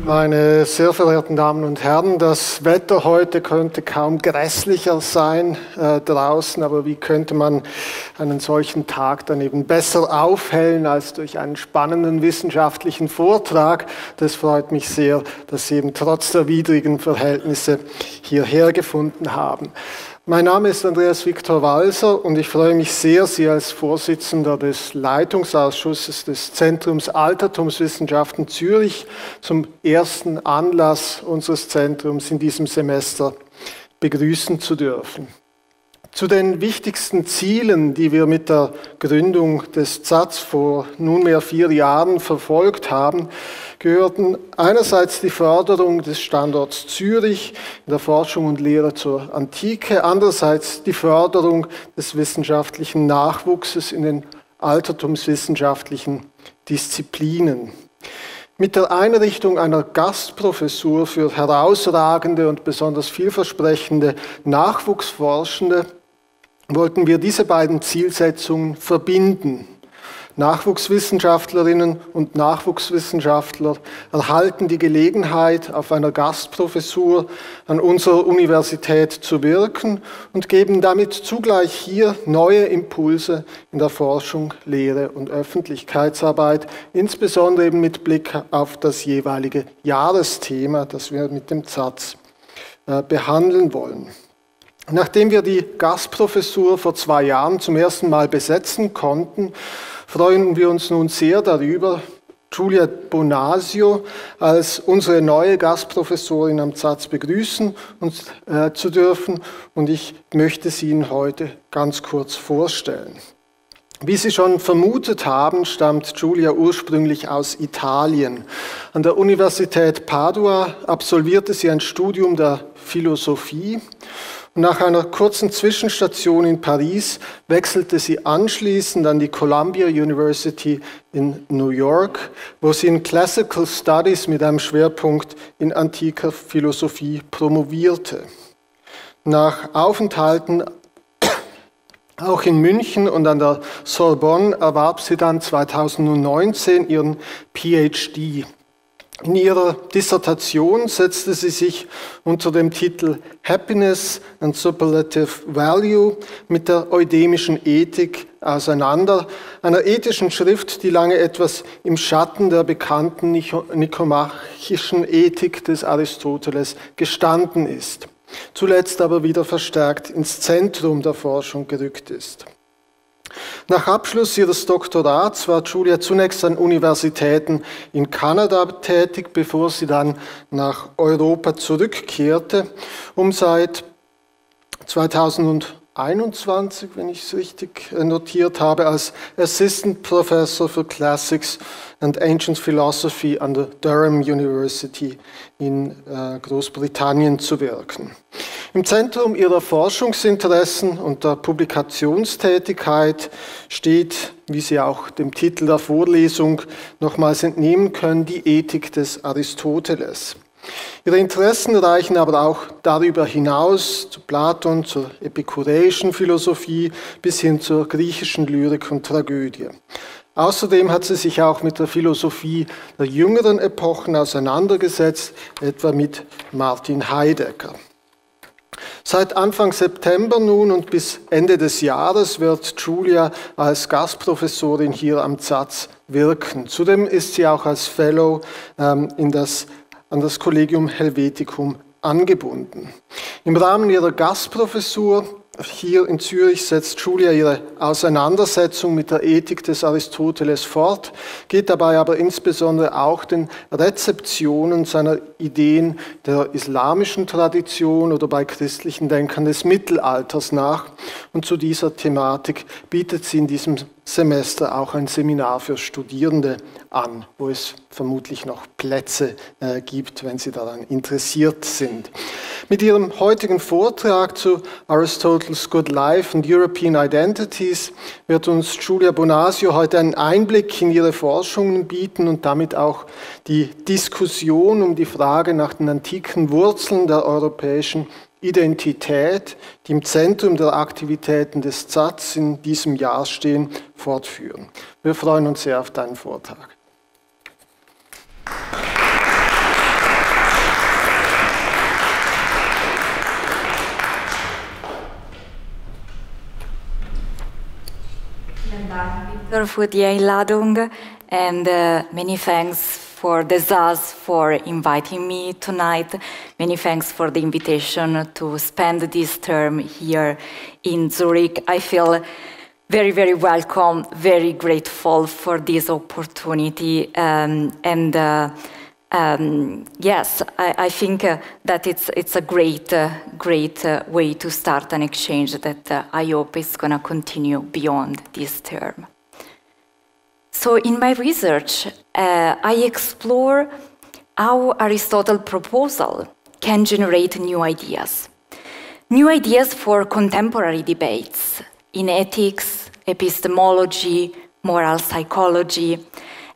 Meine sehr verehrten Damen und Herren, das Wetter heute könnte kaum grässlicher sein draußen, aber wie könnte man einen solchen Tag dann eben besser aufhellen als durch einen spannenden wissenschaftlichen Vortrag? Das freut mich sehr, dass Sie eben trotz der widrigen Verhältnisse hierher gefunden haben. Mein Name ist Andreas Walser und ich freue mich sehr, Sie als Vorsitzender des Leitungsausschusses des Zentrums Altertumswissenschaften Zürich zum ersten Anlass unseres Zentrums in diesem Semester begrüßen zu dürfen. Zu den wichtigsten Zielen, die wir mit der Gründung des ZAZH vor nunmehr 4 Jahren verfolgt haben, gehörten einerseits die Förderung des Standorts Zürich in der Forschung und Lehre zur Antike, andererseits die Förderung des wissenschaftlichen Nachwuchses in den altertumswissenschaftlichen Disziplinen. Mit der Einrichtung einer Gastprofessur für herausragende und besonders vielversprechende Nachwuchsforschende wollten wir diese beiden Zielsetzungen verbinden. Nachwuchswissenschaftlerinnen und Nachwuchswissenschaftler erhalten die Gelegenheit, auf einer Gastprofessur an unserer Universität zu wirken und geben damit zugleich hier neue Impulse in der Forschung, Lehre und Öffentlichkeitsarbeit, insbesondere eben mit Blick auf das jeweilige Jahresthema, das wir mit dem ZAZH behandeln wollen. Nachdem wir die Gastprofessur vor 2 Jahren zum ersten Mal besetzen konnten, freuen wir uns nun sehr darüber, Giulia Bonasio als unsere neue Gastprofessorin am ZAZH begrüßen zu dürfen und ich möchte sie Ihnen heute ganz kurz vorstellen. Wie Sie schon vermutet haben, stammt Giulia ursprünglich aus Italien. An der Universität Padua absolvierte sie ein Studium der Philosophie. Nach einer kurzen Zwischenstation in Paris wechselte sie anschließend an die Columbia University in New York, wo sie in Classical Studies mit einem Schwerpunkt in antiker Philosophie promovierte. Nach Aufenthalten auch in München und an der Sorbonne erwarb sie dann 2019 ihren PhD. In ihrer Dissertation setzte sie sich unter dem Titel Happiness and Superlative Value mit der eudemischen Ethik auseinander, einer ethischen Schrift, die lange etwas im Schatten der bekannten nikomachischen Ethik des Aristoteles gestanden ist, zuletzt aber wieder verstärkt ins Zentrum der Forschung gerückt ist. Nach Abschluss ihres Doktorats war Giulia zunächst an Universitäten in Kanada tätig, bevor sie dann nach Europa zurückkehrte, um seit 2021, wenn ich es richtig notiert habe, als Assistant Professor für Classics and Ancient Philosophy an der Durham University in Großbritannien zu wirken. Im Zentrum ihrer Forschungsinteressen und der Publikationstätigkeit steht, wie Sie auch dem Titel der Vorlesung nochmals entnehmen können, die Ethik des Aristoteles. Ihre Interessen reichen aber auch darüber hinaus zu Platon, zur epikureischen Philosophie bis hin zur griechischen Lyrik und Tragödie. Außerdem hat sie sich auch mit der Philosophie der jüngeren Epochen auseinandergesetzt, etwa mit Martin Heidegger. Seit Anfang September nun und bis Ende des Jahres wird Giulia als Gastprofessorin hier am ZAZH wirken. Zudem ist sie auch als Fellow an das Collegium Helveticum angebunden. Im Rahmen ihrer Gastprofessur hier in Zürich setzt Giulia ihre Auseinandersetzung mit der Ethik des Aristoteles fort, geht dabei aber insbesondere auch den Rezeptionen seiner Ideen der islamischen Tradition oder bei christlichen Denkern des Mittelalters nach. Und zu dieser Thematik bietet sie in diesem Semester auch ein Seminar für Studierende an, wo es vermutlich noch Plätze gibt, wenn Sie daran interessiert sind. Mit ihrem heutigen Vortrag zu Aristotle's Good Life and European Identities wird uns Giulia Bonasio heute einen Einblick in ihre Forschungen bieten und damit auch die Diskussion um die Frage nach den antiken Wurzeln der europäischen Identität, die im Zentrum der Aktivitäten des ZAZH in diesem Jahr stehen, fortführen. Wir freuen uns sehr auf deinen Vortrag. Vielen Dank, Victor, für die Einladung, and many thanks for the ZAZH for inviting me tonight. Many thanks for the invitation to spend this term here in Zurich. I feel very, very welcome, very grateful for this opportunity, yes, I think that it's a great way to start an exchange that I hope is going to continue beyond this term. So in my research, I explore how Aristotle's proposal can generate new ideas for contemporary debates in ethics, epistemology, moral psychology.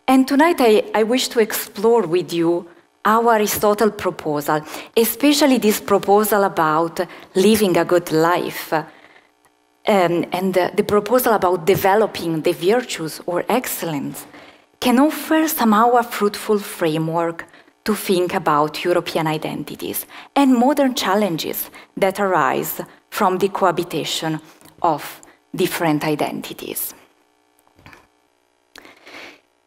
And tonight I wish to explore with you our Aristotle proposal, especially this proposal about living a good life, and the proposal about developing the virtues or excellence can offer somehow a fruitful framework to think about European identities and modern challenges that arise from the cohabitation of different identities.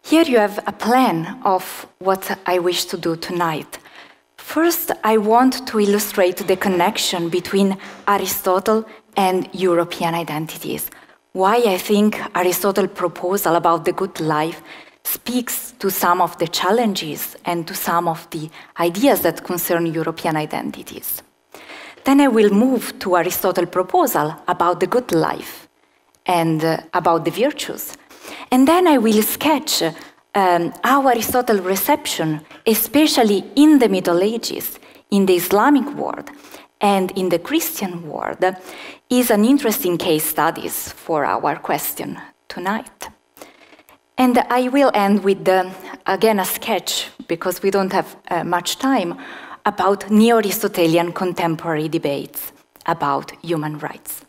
Here you have a plan of what I wish to do tonight. First, I want to illustrate the connection between Aristotle and European identities. Why I think Aristotle's proposal about the good life speaks to some of the challenges and to some of the ideas that concern European identities. Then I will move to Aristotle's proposal about the good life and about the virtues. And then I will sketch how Aristotle's reception, especially in the Middle Ages, in the Islamic world, and in the Christian world, is an interesting case study for our question tonight. And I will end with, again, a sketch, because we don't have much time, about neo-Aristotelian contemporary debates about human rights,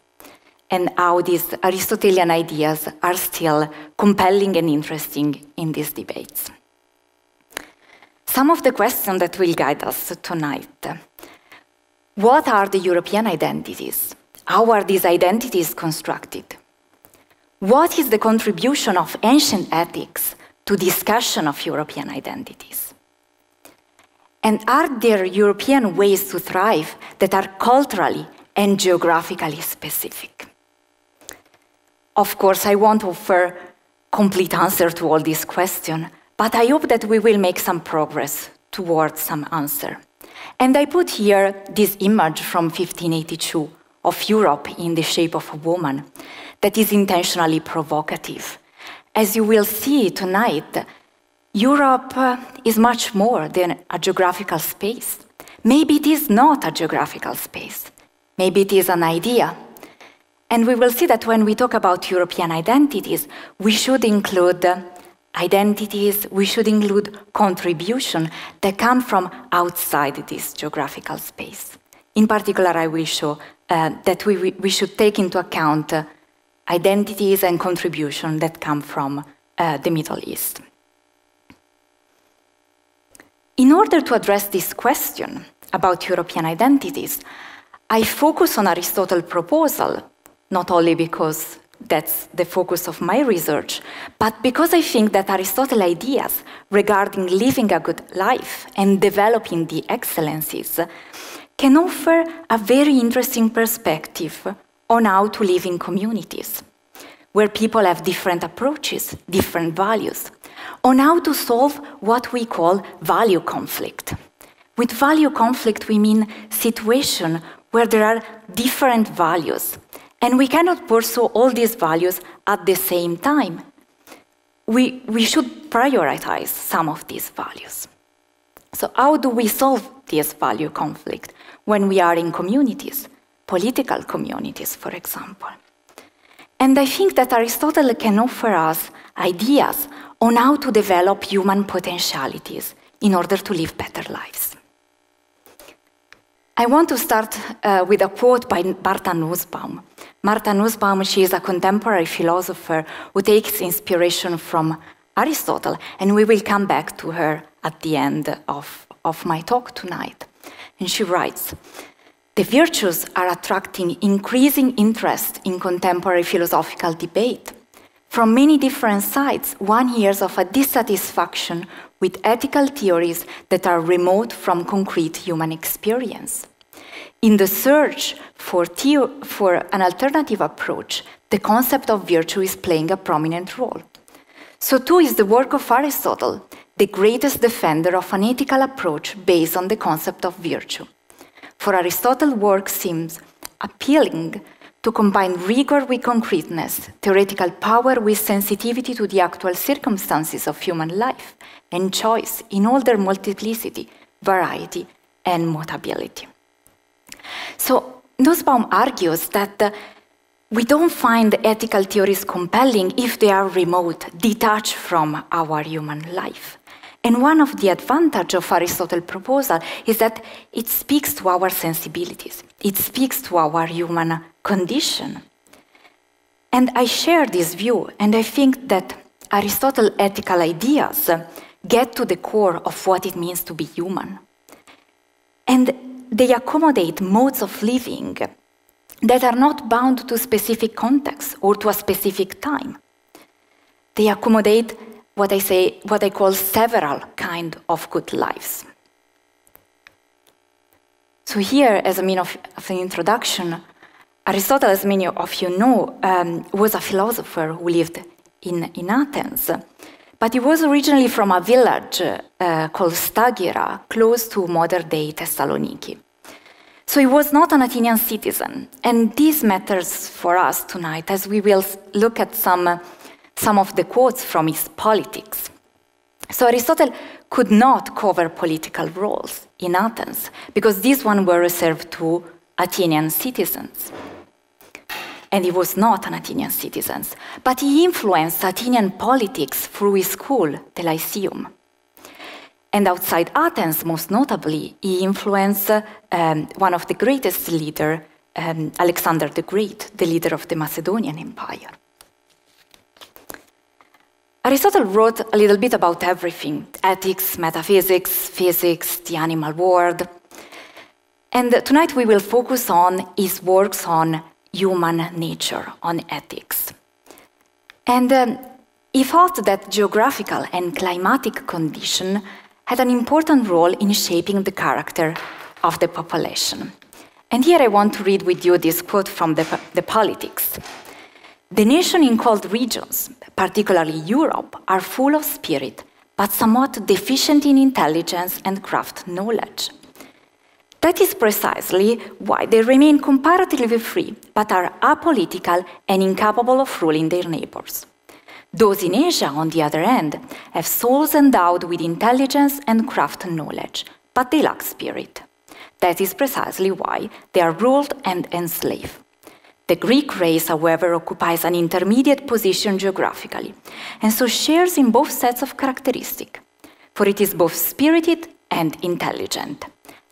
and how these Aristotelian ideas are still compelling and interesting in these debates. Some of the questions that will guide us tonight. What are the European identities? How are these identities constructed? What is the contribution of ancient ethics to discussion of European identities? And are there European ways to thrive that are culturally and geographically specific? Of course, I won't offer complete answer to all these questions, but I hope that we will make some progress towards some answer. And I put here this image from 1582 of Europe in the shape of a woman that is intentionally provocative. As you will see tonight, Europe is much more than a geographical space. Maybe it is not a geographical space. Maybe it is an idea. And we will see that when we talk about European identities, we should include identities, we should include contribution that come from outside this geographical space. In particular, I will show that we should take into account identities and contribution that come from the Middle East. In order to address this question about European identities, I focus on Aristotle's proposal, not only because that's the focus of my research, but because I think that Aristotle's ideas regarding living a good life and developing the excellences can offer a very interesting perspective on how to live in communities, where people have different approaches, different values, on how to solve what we call value conflict. With value conflict, we mean situation where there are different values, and we cannot pursue all these values at the same time. We should prioritize some of these values. So how do we solve this value conflict when we are in communities, political communities, for example? And I think that Aristotle can offer us ideas on how to develop human potentialities in order to live better lives. I want to start with a quote by Martha Nussbaum. Martha Nussbaum, she is a contemporary philosopher who takes inspiration from Aristotle, and we will come back to her at the end of my talk tonight. And she writes, "The virtues are attracting increasing interest in contemporary philosophical debate. From many different sides, one hears of a dissatisfaction with ethical theories that are remote from concrete human experience. In the search for an alternative approach, the concept of virtue is playing a prominent role. So too is the work of Aristotle, the greatest defender of an ethical approach based on the concept of virtue. For Aristotle's work seems appealing to combine rigor with concreteness, theoretical power with sensitivity to the actual circumstances of human life, and choice in all their multiplicity, variety, and mutability. So Nussbaum argues that we don't find ethical theories compelling if they are remote, detached from our human life. And one of the advantages of Aristotle's proposal is that it speaks to our sensibilities. It speaks to our human condition. And I share this view, and I think that Aristotle's ethical ideas get to the core of what it means to be human. And they accommodate modes of living that are not bound to specific contexts or to a specific time. They accommodate what I call several kinds of good lives. So here, as a means of an introduction, Aristotle, as many of you know, was a philosopher who lived in Athens. But he was originally from a village called Stagira, close to modern-day Thessaloniki. So he was not an Athenian citizen. And this matters for us tonight, as we will look at some of the quotes from his Politics. So Aristotle could not cover political roles in Athens, because these ones were reserved to Athenian citizens. And he was not an Athenian citizen, but he influenced Athenian politics through his school, the Lyceum. And outside Athens, most notably, he influenced one of the greatest leaders, Alexander the Great, the leader of the Macedonian Empire. Aristotle wrote a little bit about everything: ethics, metaphysics, physics, the animal world. And tonight we will focus on his works on human nature, on ethics. And he thought that geographical and climatic conditions had an important role in shaping the character of the population. And here I want to read with you this quote from the Politics. The nations in cold regions, particularly Europe, are full of spirit, but somewhat deficient in intelligence and craft knowledge. That is precisely why they remain comparatively free, but are apolitical and incapable of ruling their neighbors. Those in Asia, on the other hand, have souls endowed with intelligence and craft knowledge, but they lack spirit. That is precisely why they are ruled and enslaved. The Greek race, however, occupies an intermediate position geographically, and so shares in both sets of characteristics, for it is both spirited and intelligent.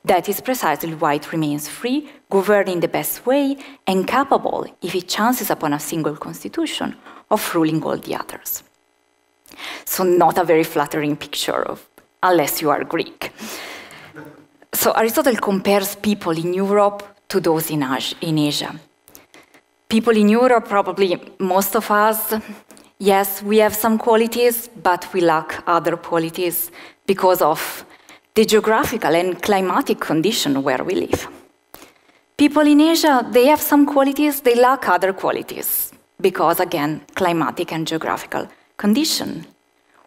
That is precisely why it remains free, governed in the best way, and capable, if it chances upon a single constitution, of ruling all the others. So not a very flattering picture, unless you are Greek. So Aristotle compares people in Europe to those in Asia. People in Europe, probably most of us, yes, we have some qualities, but we lack other qualities because of the geographical and climatic condition where we live. People in Asia, they have some qualities, they lack other qualities because, again, climatic and geographical condition.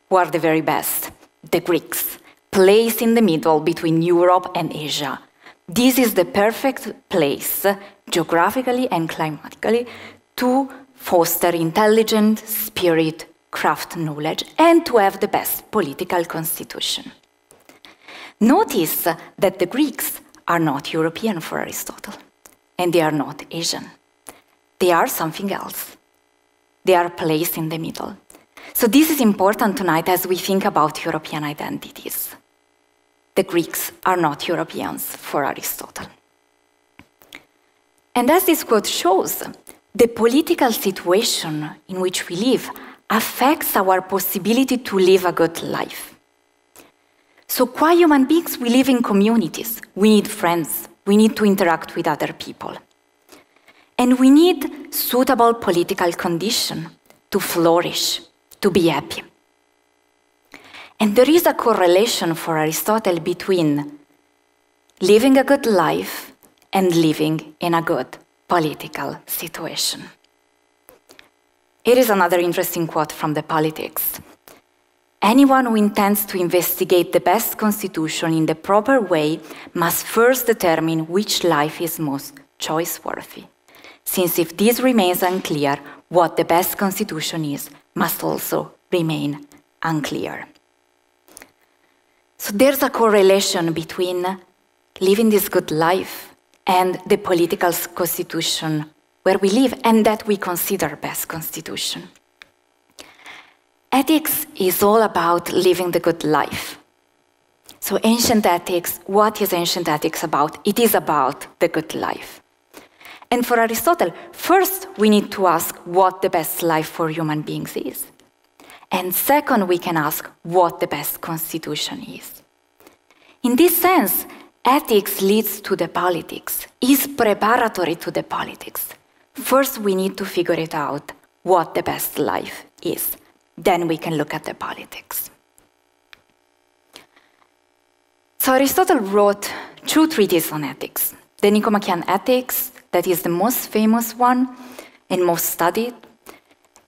Who are the very best? The Greeks, placed in the middle between Europe and Asia. This is the perfect place, geographically and climatically, to foster intelligent spirit, craft knowledge, and to have the best political constitution. Notice that the Greeks are not European for Aristotle, and they are not Asian. They are something else. They are placed in the middle. So this is important tonight as we think about European identities. The Greeks are not Europeans for Aristotle. And as this quote shows, the political situation in which we live affects our possibility to live a good life. So qua human beings, we live in communities. We need friends. We need to interact with other people. And we need suitable political conditions to flourish, to be happy. And there is a correlation for Aristotle between living a good life and living in a good political situation. Here is another interesting quote from the Politics. Anyone who intends to investigate the best constitution in the proper way must first determine which life is most choice-worthy, since if this remains unclear, what the best constitution is must also remain unclear. So there's a correlation between living this good life and the political constitution where we live and that we consider best constitution. Ethics is all about living the good life. So ancient ethics, what is ancient ethics about? It is about the good life. And for Aristotle, first we need to ask what the best life for human beings is. And second, we can ask what the best constitution is. In this sense, ethics leads to the politics, is preparatory to the politics. First, we need to figure it out, what the best life is. Then we can look at the politics. So Aristotle wrote 2 treatises on ethics. The Nicomachean Ethics, that is the most famous one and most studied.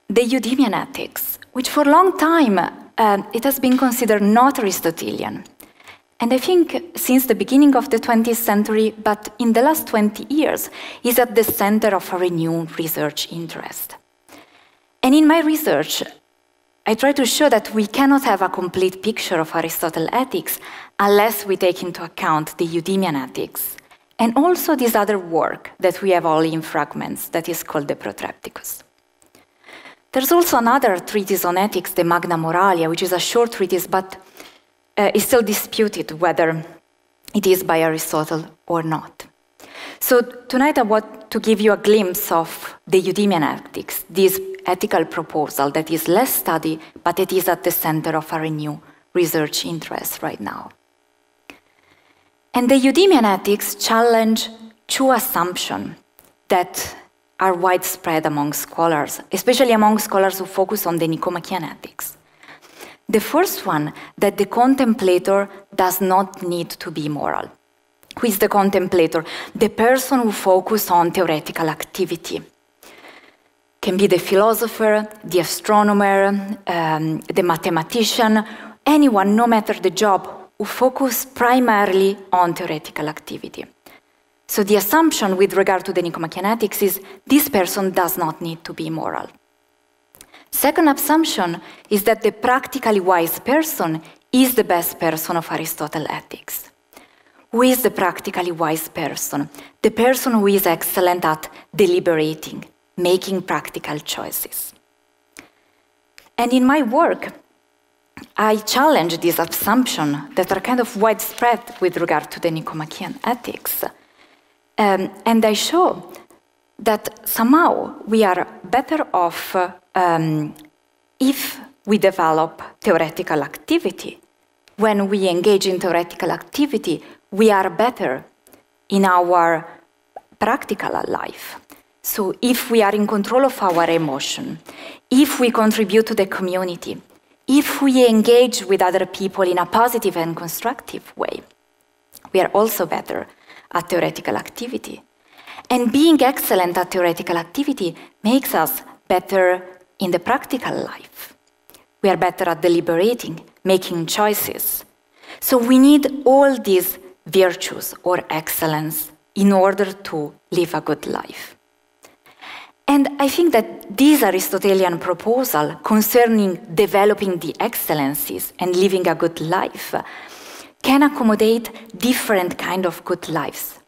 The Eudemian Ethics, which for a long time it has been considered not Aristotelian. And I think since the beginning of the 20th century, but in the last 20 years, is at the center of a renewed research interest. And in my research, I try to show that we cannot have a complete picture of Aristotle's ethics unless we take into account the Eudemian Ethics, and also this other work that we have only in fragments that is called the Protrepticus. There's also another treatise on ethics, the Magna Moralia, which is a short treatise, but is still disputed whether it is by Aristotle or not. So tonight I want to give you a glimpse of the Eudemian Ethics, this ethical proposal that is less studied, but it is at the center of a renewed research interest right now. And the Eudemian Ethics challenge 2 assumptions that are widespread among scholars, especially among scholars who focus on the Nicomachean Ethics. The first one, that the contemplator does not need to be moral. Who is the contemplator? The person who focuses on theoretical activity. Can be the philosopher, the astronomer, the mathematician, anyone, no matter the job, who focus primarily on theoretical activity. So the assumption with regard to the Nicomachean Ethics is this person does not need to be moral. Second assumption is that the practically wise person is the best person of Aristotle's ethics. Who is the practically wise person? The person who is excellent at deliberating, making practical choices. And in my work, I challenge these assumptions that are kind of widespread with regard to the Nicomachean Ethics. And I show that somehow we are better off if we develop theoretical activity. When we engage in theoretical activity, we are better in our practical life. So if we are in control of our emotion, if we contribute to the community, if we engage with other people in a positive and constructive way, we are also better at theoretical activity. And being excellent at theoretical activity makes us better in the practical life. We are better at deliberating, making choices. So we need all these virtues or excellence in order to live a good life. And I think that this Aristotelian proposal concerning developing the excellencies and living a good life can accommodate different kinds of good lives.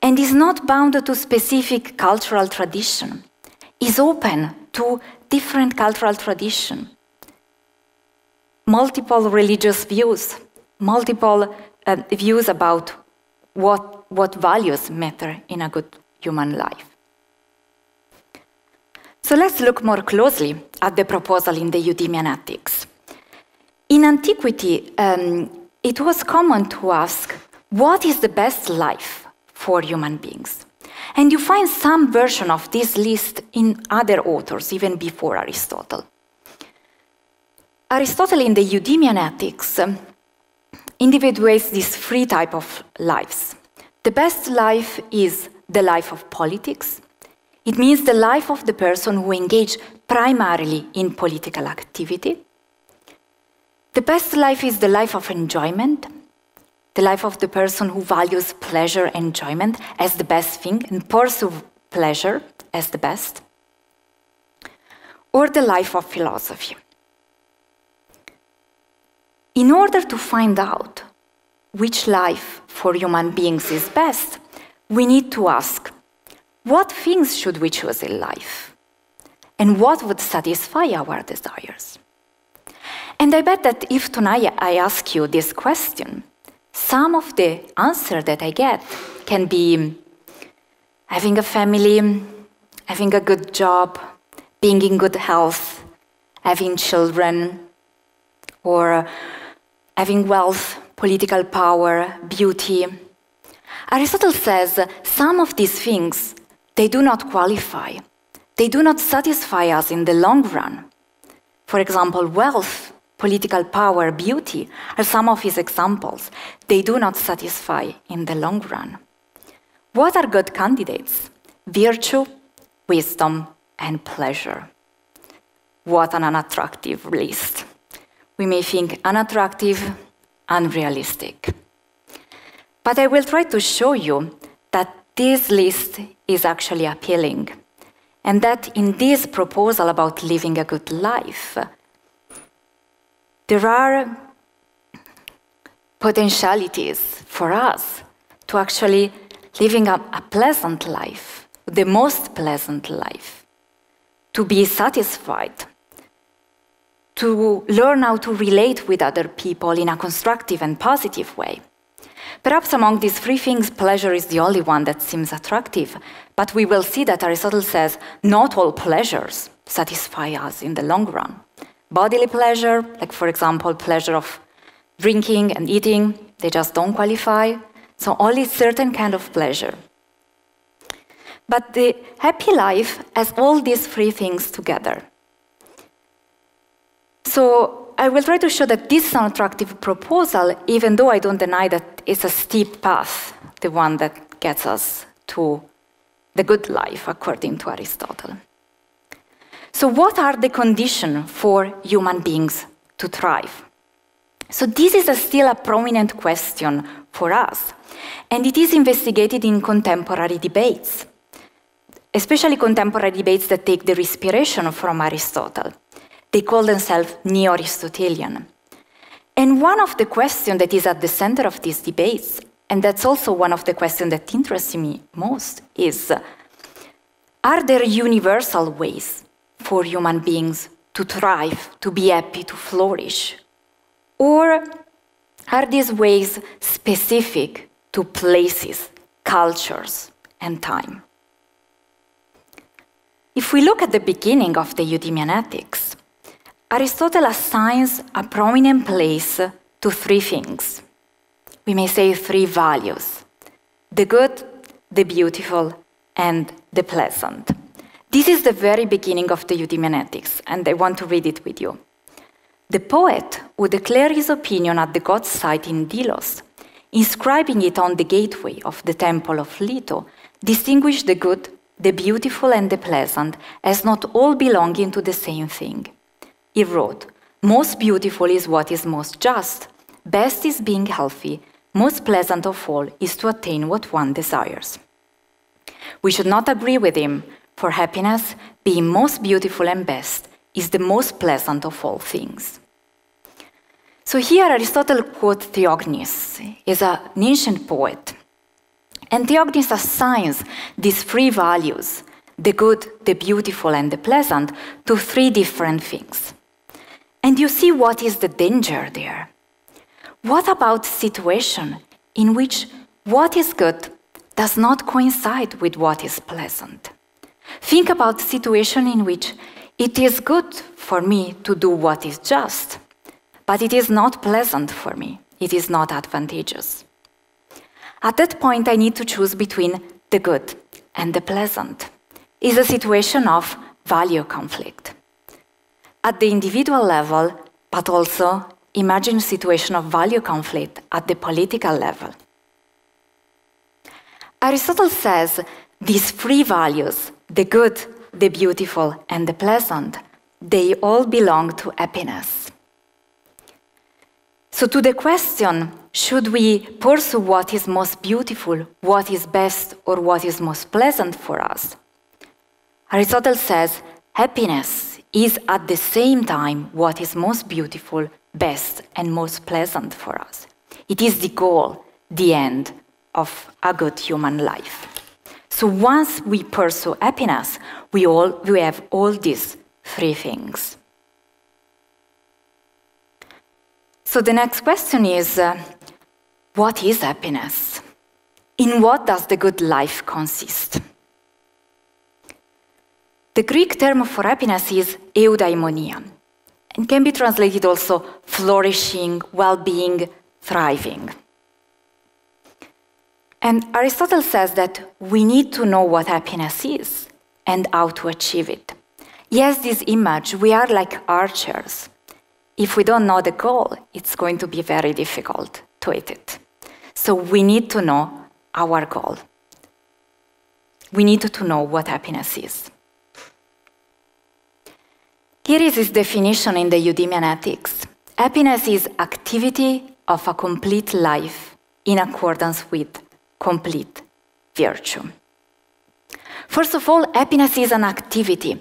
And is not bound to specific cultural tradition, is open to different cultural tradition, multiple religious views, multiple views about what values matter in a good human life. So let's look more closely at the proposal in the Eudemian Ethics. In antiquity, it was common to ask, what is the best life for human beings? And you find some version of this list in other authors, even before Aristotle. Aristotle, in the Eudemian Ethics, individuates these three types of lives. The best life is the life of politics. It means the life of the person who engages primarily in political activity. The best life is the life of enjoyment, the life of the person who values pleasure and enjoyment as the best thing and pursues pleasure as the best. Or the life of philosophy. In order to find out which life for human beings is best, we need to ask, what things should we choose in life? And what would satisfy our desires? And I bet that if tonight I ask you this question, some of the answers that I get can be having a family, having a good job, being in good health, having children, or having wealth, political power, beauty. Aristotle says some of these things, they do not qualify. They do not satisfy us in the long run. For example, wealth, political power, beauty are some of his examples. They do not satisfy in the long run. What are good candidates? Virtue, wisdom, and pleasure. What an unattractive list. We may think unattractive, unrealistic. But I will try to show you that this list is actually appealing, and that in this proposal about living a good life, there are potentialities for us to actually living a pleasant life, the most pleasant life, to be satisfied, to learn how to relate with other people in a constructive and positive way. Perhaps among these three things, pleasure is the only one that seems attractive, but we will see that Aristotle says not all pleasures satisfy us in the long run. Bodily pleasure, like for example, pleasure of drinking and eating, they just don't qualify, so only certain kind of pleasure. But the happy life has all these three things together. So I will try to show that this is an attractive proposal, even though I don't deny that it's a steep path, the one that gets us to the good life, according to Aristotle. So what are the conditions for human beings to thrive? So this is still a prominent question for us, and it is investigated in contemporary debates, especially contemporary debates that take the inspiration from Aristotle. They call themselves neo-Aristotelian. And one of the questions that is at the center of these debates, and that's also one of the questions that interests me most, is, are there universal ways for human beings to thrive, to be happy, to flourish? Or are these ways specific to places, cultures, and time? If we look at the beginning of the Eudemian Ethics, Aristotle assigns a prominent place to three things. We may say three values: the good, the beautiful, and the pleasant. This is the very beginning of the Eudemian Ethics, and I want to read it with you. The poet who declared his opinion at the god's site in Delos, inscribing it on the gateway of the temple of Leto, distinguished the good, the beautiful, and the pleasant as not all belonging to the same thing. He wrote, "Most beautiful is what is most just, best is being healthy, most pleasant of all is to attain what one desires." We should not agree with him, for happiness, being most beautiful and best, is the most pleasant of all things. So here Aristotle quotes Theognis, is an ancient poet. And Theognis assigns these three values, the good, the beautiful, and the pleasant, to three different things. And you see what is the danger there. What about situation in which what is good does not coincide with what is pleasant? Think about the situation in which it is good for me to do what is just, but it is not pleasant for me. It is not advantageous. At that point, I need to choose between the good, and the pleasant is a situation of value conflict. At the individual level, but also imagine a situation of value conflict at the political level. Aristotle says these three values, the good, the beautiful, and the pleasant, they all belong to happiness. So to the question, should we pursue what is most beautiful, what is best, or what is most pleasant for us? Aristotle says happiness is at the same time what is most beautiful, best, and most pleasant for us. It is the goal, the end of a good human life. So once we pursue happiness, we have all these three things. So the next question is, what is happiness? In what does the good life consist? The Greek term for happiness is eudaimonia, and can be translated also flourishing, well-being, thriving. And Aristotle says that we need to know what happiness is and how to achieve it. He has this image, we are like archers. If we don't know the goal, it's going to be very difficult to hit it. So we need to know our goal. We need to know what happiness is. Here is his definition in the Eudemian Ethics. Happiness is activity of a complete life in accordance with complete virtue. First of all, happiness is an activity.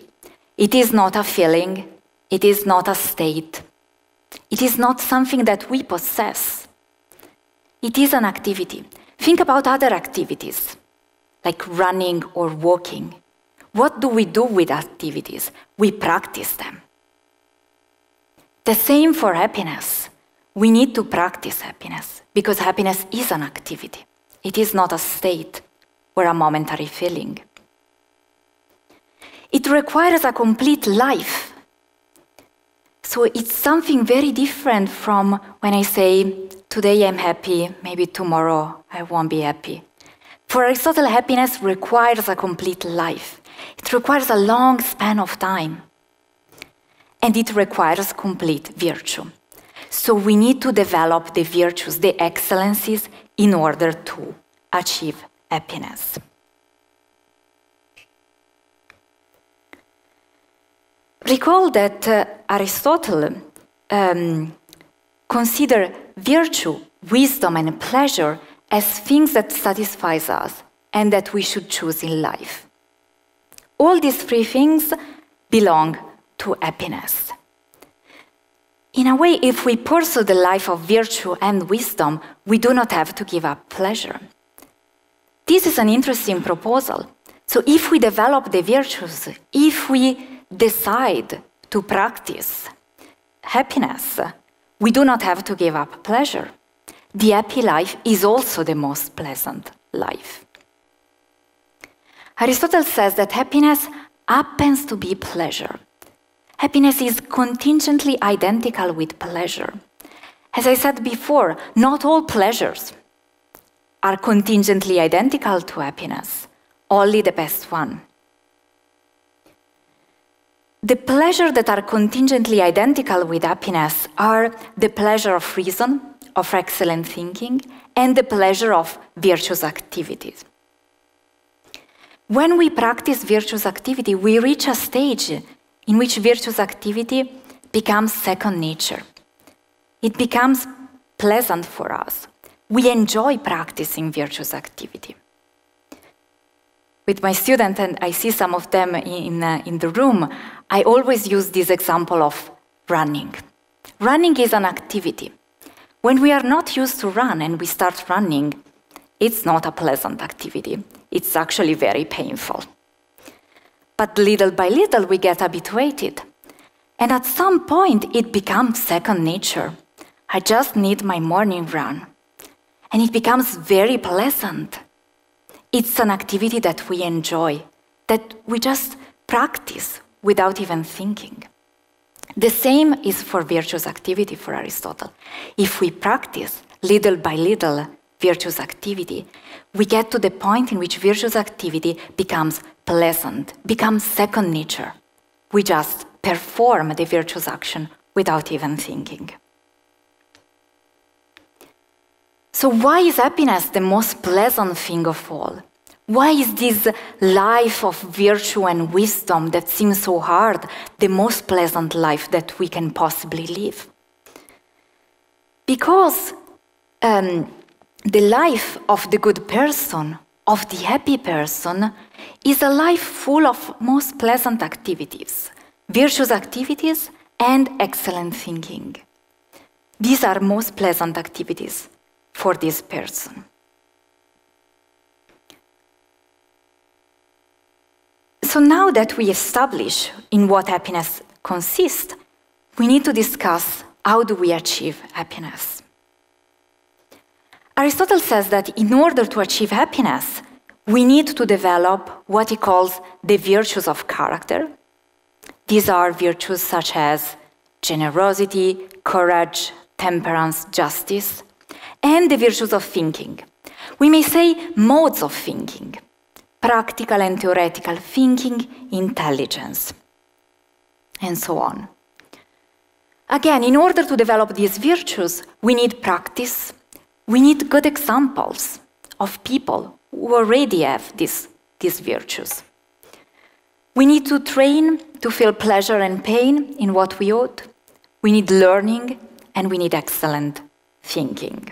It is not a feeling. It is not a state. It is not something that we possess. It is an activity. Think about other activities, like running or walking. What do we do with activities? We practice them. The same for happiness. We need to practice happiness because happiness is an activity. It is not a state or a momentary feeling. It requires a complete life. So it's something very different from when I say, today I'm happy, maybe tomorrow I won't be happy. For Aristotle, happiness requires a complete life. It requires a long span of time. And it requires complete virtue. So we need to develop the virtues, the excellencies, in order to achieve happiness. Recall that Aristotle considered virtue, wisdom, and pleasure as things that satisfy us and that we should choose in life. All these three things belong to happiness. In a way, if we pursue the life of virtue and wisdom, we do not have to give up pleasure. This is an interesting proposal. So if we develop the virtues, if we decide to practice happiness, we do not have to give up pleasure. The happy life is also the most pleasant life. Aristotle says that happiness happens to be pleasure. Happiness is contingently identical with pleasure. As I said before, not all pleasures are contingently identical to happiness, only the best one. The pleasures that are contingently identical with happiness are the pleasure of reason, of excellent thinking, and the pleasure of virtuous activities. When we practice virtuous activity, we reach a stage in which virtuous activity becomes second nature. It becomes pleasant for us. We enjoy practicing virtuous activity. With my students, and I see some of them in the room, I always use this example of running. Running is an activity. When we are not used to run and we start running, it's not a pleasant activity. It's actually very painful. But little by little, we get habituated. And at some point, it becomes second nature. I just need my morning run. And it becomes very pleasant. It's an activity that we enjoy, that we just practice without even thinking. The same is for virtuous activity for Aristotle. If we practice little by little, virtuous activity, we get to the point in which virtuous activity becomes pleasant, becomes second nature. We just perform the virtuous action without even thinking. So why is happiness the most pleasant thing of all? Why is this life of virtue and wisdom that seems so hard the most pleasant life that we can possibly live? Because the life of the good person, of the happy person, is a life full of most pleasant activities, virtuous activities and excellent thinking. These are most pleasant activities for this person. So now that we establish in what happiness consists, we need to discuss how do we achieve happiness. Aristotle says that in order to achieve happiness, we need to develop what he calls the virtues of character. These are virtues such as generosity, courage, temperance, justice, and the virtues of thinking. We may say modes of thinking, practical and theoretical thinking, intelligence, and so on. Again, in order to develop these virtues, we need practice. We need good examples of people who already have these virtues. We need to train to feel pleasure and pain in what we ought. We need learning, and we need excellent thinking.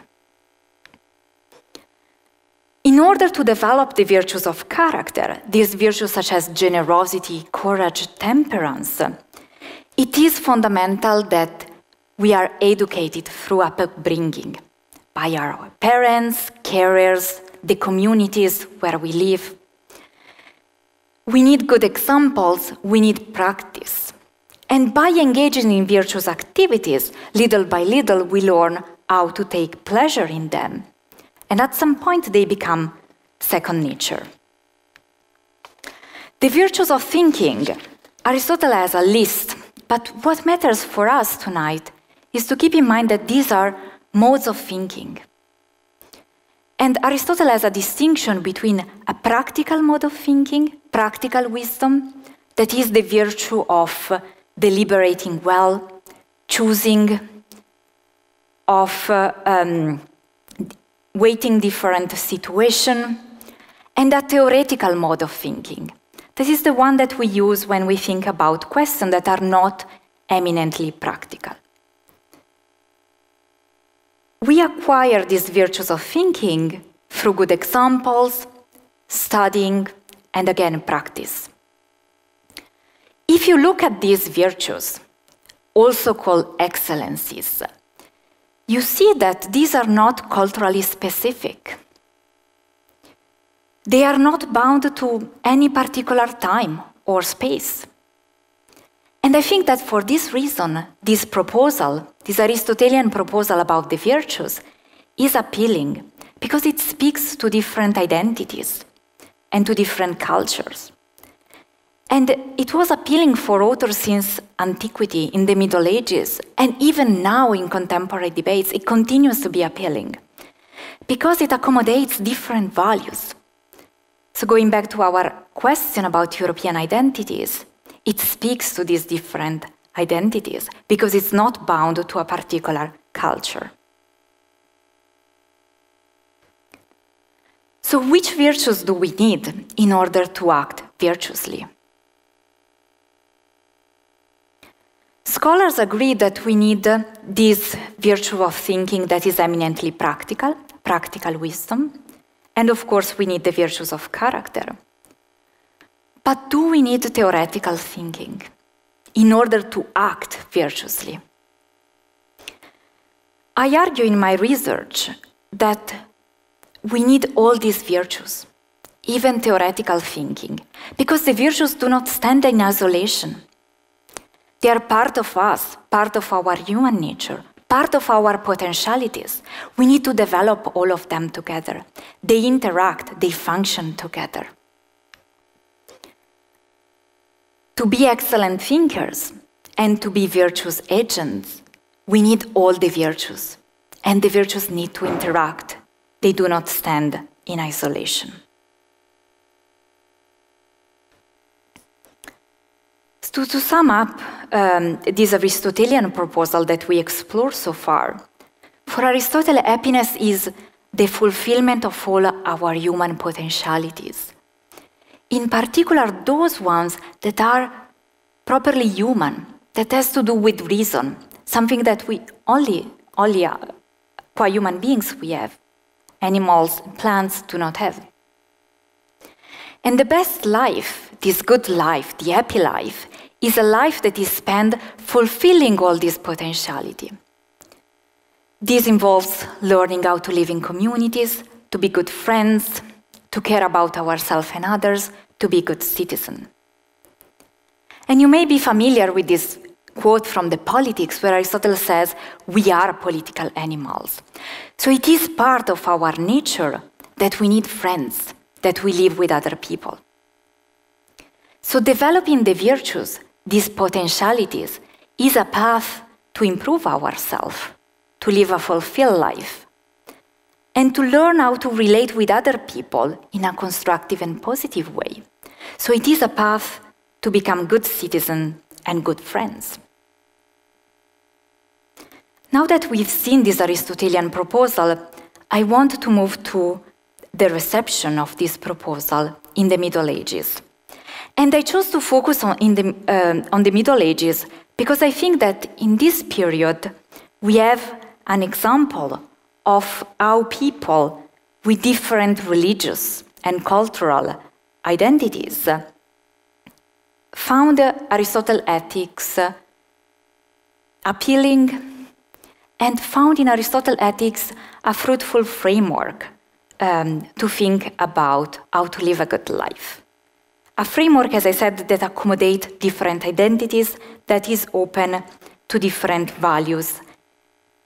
In order to develop the virtues of character, these virtues such as generosity, courage, temperance, it is fundamental that we are educated through upbringing by our parents, carers, the communities where we live. We need good examples, we need practice. And by engaging in virtuous activities, little by little, we learn how to take pleasure in them. And at some point, they become second nature. The virtues of thinking, Aristotle has a list, but what matters for us tonight is to keep in mind that these are modes of thinking. And Aristotle has a distinction between a practical mode of thinking, practical wisdom, that is the virtue of deliberating well, choosing, of weighting different situations, and a theoretical mode of thinking. This is the one that we use when we think about questions that are not eminently practical. We acquire these virtues of thinking through good examples, studying, and again, practice. If you look at these virtues, also called excellencies, you see that these are not culturally specific. They are not bound to any particular time or space. And I think that for this reason, this proposal, this Aristotelian proposal about the virtues, is appealing because it speaks to different identities and to different cultures. And it was appealing for authors since antiquity, in the Middle Ages, and even now in contemporary debates, it continues to be appealing because it accommodates different values. So going back to our question about European identities, it speaks to these different identities because it's not bound to a particular culture. So which virtues do we need in order to act virtuously? Scholars agree that we need this virtue of thinking that is eminently practical, practical wisdom, and of course we need the virtues of character. But do we need theoretical thinking in order to act virtuously? I argue in my research that we need all these virtues, even theoretical thinking, because the virtues do not stand in isolation. They are part of us, part of our human nature, part of our potentialities. We need to develop all of them together. They interact, they function together. To be excellent thinkers and to be virtuous agents, we need all the virtues, and the virtues need to interact They do not stand in isolation. To sum up this Aristotelian proposal that we explored so far, for Aristotle, happiness is the fulfillment of all our human potentialities. In particular, those ones that are properly human, that has to do with reason, something that we only qua human beings we have. Animals and plants do not have. And the best life, this good life, the happy life, is a life that is spent fulfilling all this potentiality. This involves learning how to live in communities, to be good friends, to care about ourselves and others, to be good citizens. And you may be familiar with this quote from the Politics, where Aristotle says, we are political animals. So it is part of our nature that we need friends, that we live with other people. So developing the virtues, these potentialities, is a path to improve ourselves, to live a fulfilled life, and to learn how to relate with other people in a constructive and positive way. So it is a path to become good citizens and good friends. Now that we've seen this Aristotelian proposal, I want to move to the reception of this proposal in the Middle Ages. And I chose to focus on the Middle Ages because I think that in this period we have an example of how people with different religious and cultural identities found Aristotle's ethics appealing and found in Aristotle's ethics a fruitful framework to think about how to live a good life. A framework, as I said, that accommodates different identities, that is open to different values,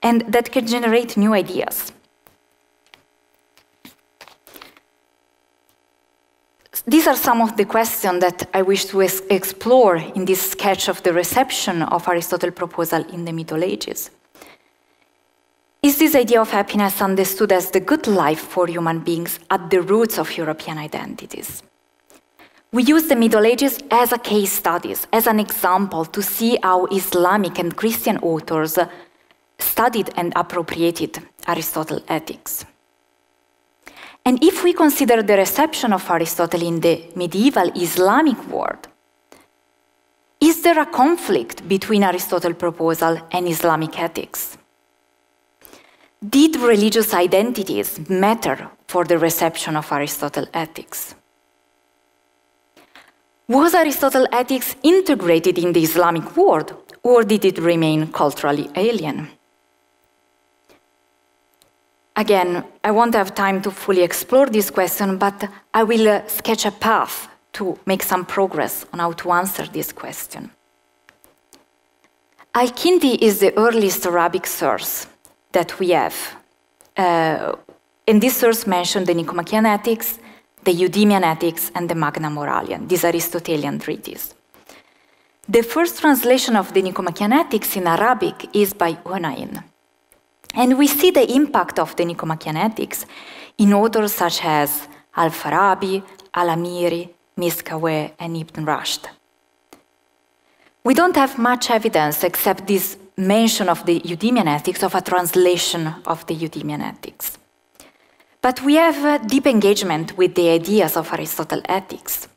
and that can generate new ideas. These are some of the questions that I wish to explore in this sketch of the reception of Aristotle's proposal in the Middle Ages. Is this idea of happiness understood as the good life for human beings at the roots of European identities? We use the Middle Ages as a case study, as an example to see how Islamic and Christian authors studied and appropriated Aristotle's ethics. And if we consider the reception of Aristotle in the medieval Islamic world, is there a conflict between Aristotle's proposal and Islamic ethics? Did religious identities matter for the reception of Aristotle's ethics? Was Aristotle's ethics integrated in the Islamic world, or did it remain culturally alien? Again, I won't have time to fully explore this question, but I will sketch a path to make some progress on how to answer this question. Al-Kindi is the earliest Arabic source that we have. And this source mentioned the Nicomachean Ethics, the Eudemian Ethics, and the Magna Moralian, these Aristotelian treatises. The first translation of the Nicomachean Ethics in Arabic is by Hunayn. And we see the impact of the Nicomachean Ethics in authors such as Al-Farabi, Al-Amiri, Miskawayh, and Ibn Rushd. We don't have much evidence except this mention of the Eudemian Ethics, of a translation of the Eudemian Ethics. But we have deep engagement with the ideas of Aristotle's ethics.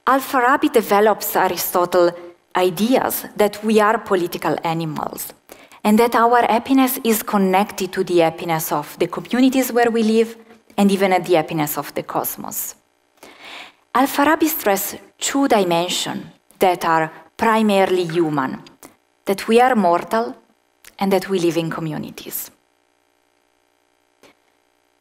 Al-Farabi develops Aristotle's ideas that we are political animals, and that our happiness is connected to the happiness of the communities where we live, and even at the happiness of the cosmos. Al-Farabi stresses two dimensions that are primarily human, that we are mortal and that we live in communities.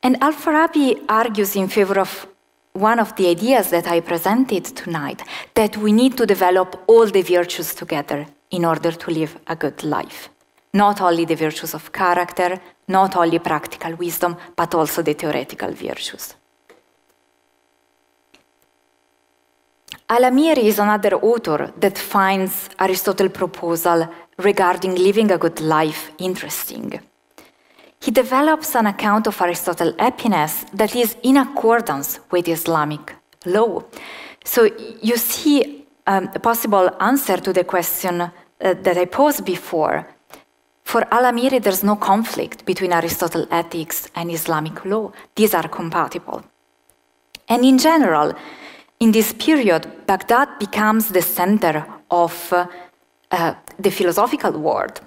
And Al-Farabi argues in favor of one of the ideas that I presented tonight, that we need to develop all the virtues together in order to live a good life. Not only the virtues of character, not only practical wisdom, but also the theoretical virtues. Al-Amiri is another author that finds Aristotle's proposal regarding living a good life interesting. he develops an account of Aristotle's happiness that is in accordance with Islamic law. So you see a possible answer to the question that I posed before. For Al-Amiri, there's no conflict between Aristotle's ethics and Islamic law. These are compatible. And in general, in this period, Baghdad becomes the center of the philosophical world.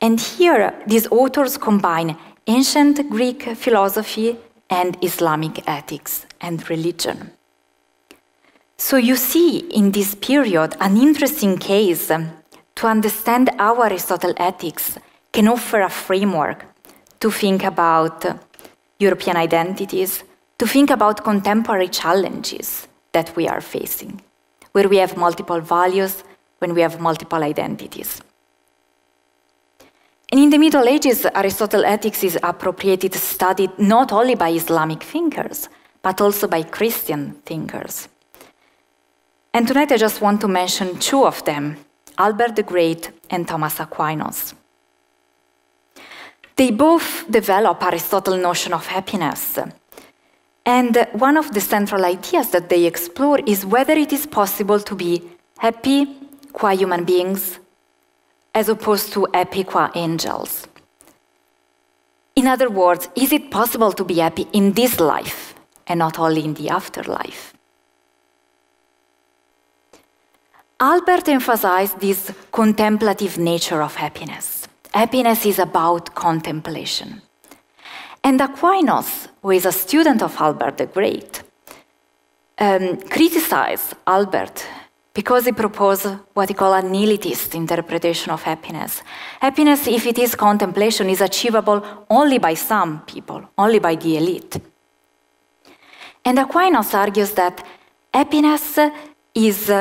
And here, these authors combine ancient Greek philosophy and Islamic ethics and religion. So you see in this period an interesting case to understand how Aristotle's ethics can offer a framework to think about European identities, to think about contemporary challenges that we are facing, where we have multiple values, when we have multiple identities. And in the Middle Ages, Aristotle's ethics is appropriated, studied not only by Islamic thinkers, but also by Christian thinkers. And tonight I just want to mention two of them, Albert the Great and Thomas Aquinas. They both develop Aristotle's notion of happiness. And one of the central ideas that they explore is whether it is possible to be happy qua human beings as opposed to happy qua angels. In other words, is it possible to be happy in this life and not only in the afterlife? Albert emphasized this contemplative nature of happiness. Happiness is about contemplation. And Aquinas, who is a student of Albert the Great, criticized Albert because he proposed what he called a nihilist interpretation of happiness. Happiness, if it is contemplation, is achievable only by some people, only by the elite. And Aquinas argues that happiness is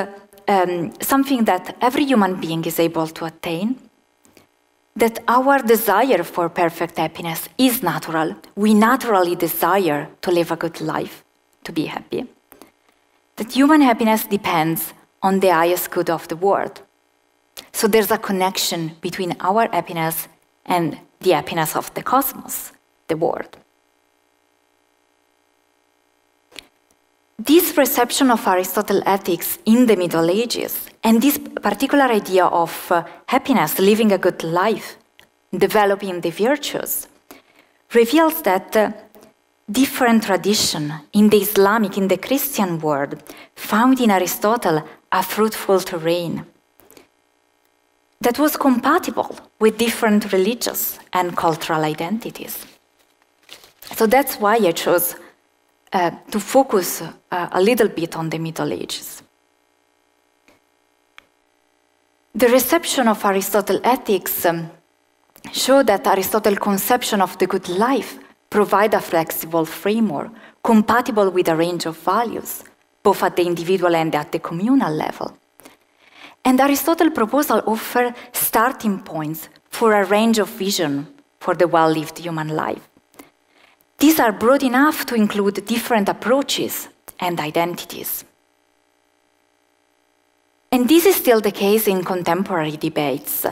something that every human being is able to attain, that our desire for perfect happiness is natural. We naturally desire to live a good life, to be happy. That human happiness depends on the highest good of the world. So there's a connection between our happiness and the happiness of the cosmos, the world. This reception of Aristotle's ethics in the Middle Ages and this particular idea of happiness, living a good life, developing the virtues, reveals that different traditions in the Islamic, in the Christian world, found in Aristotle a fruitful terrain that was compatible with different religious and cultural identities. So that's why I chose to focus a little bit on the Middle Ages. The reception of Aristotle's ethics showed that Aristotle's conception of the good life provide a flexible framework compatible with a range of values, both at the individual and at the communal level. And Aristotle's proposal offers starting points for a range of vision for the well-lived human life. These are broad enough to include different approaches and identities. And this is still the case in contemporary debates,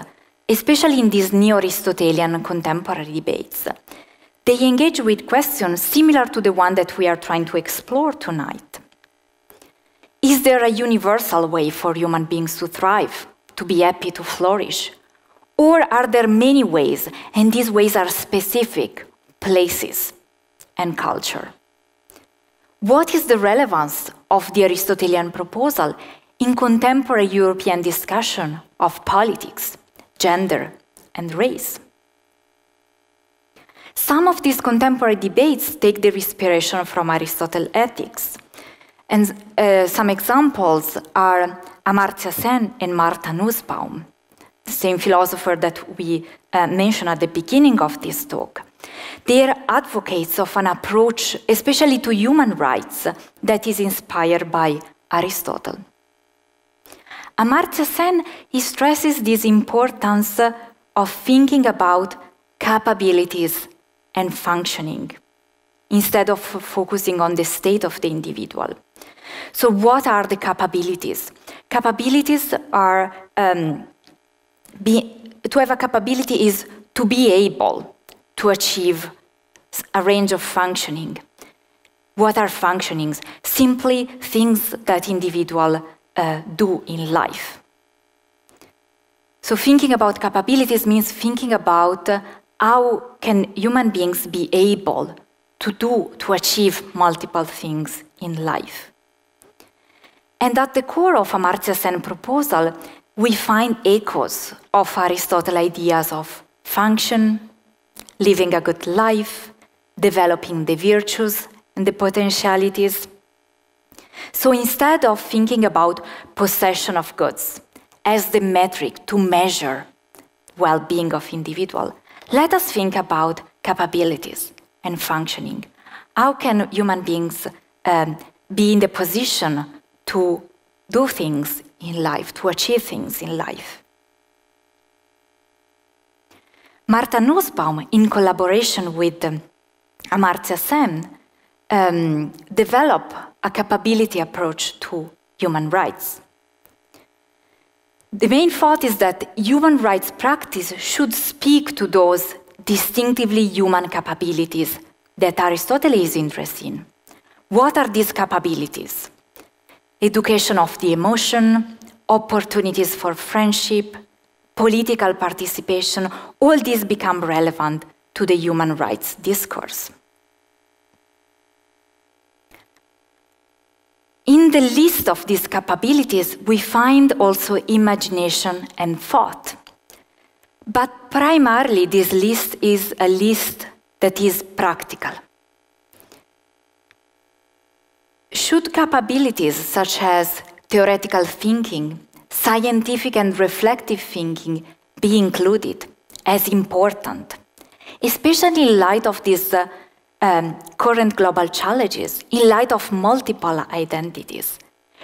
especially in these neo-Aristotelian contemporary debates. They engage with questions similar to the one that we are trying to explore tonight. Is there a universal way for human beings to thrive, to be happy, to flourish? Or are there many ways, and these ways are specific places and culture? What is the relevance of the Aristotelian proposal in contemporary European discussion of politics, gender, and race? Some of these contemporary debates take their inspiration from Aristotle's ethics. And some examples are Amartya Sen and Martha Nussbaum, the same philosopher that we mentioned at the beginning of this talk. They are advocates of an approach, especially to human rights, that is inspired by Aristotle. Amartya Sen, he stresses this importance of thinking about capabilities and functioning, instead of focusing on the state of the individual. So what are the capabilities? Capabilities are, to have a capability is to be able to achieve a range of functioning. What are functionings? Simply things that individuals do in life. So thinking about capabilities means thinking about how can human beings be able to achieve multiple things in life. And at the core of Amartya Sen's proposal, we find echoes of Aristotle's ideas of function, living a good life, developing the virtues and the potentialities. So instead of thinking about possession of goods as the metric to measure well-being of individual, let us think about capabilities and functioning. How can human beings be in the position to do things in life, to achieve things in life? Martha Nussbaum, in collaboration with Amartya Sen, developed a capability approach to human rights. The main thought is that human rights practice should speak to those distinctively human capabilities that Aristotle is interested in. What are these capabilities? Education of the emotion, opportunities for friendship, political participation, all these become relevant to the human rights discourse. In the list of these capabilities, we find also imagination and thought. But primarily, this list is a list that is practical. Should capabilities such as theoretical thinking, scientific and reflective thinking be included as important, especially in light of these current global challenges, in light of multiple identities?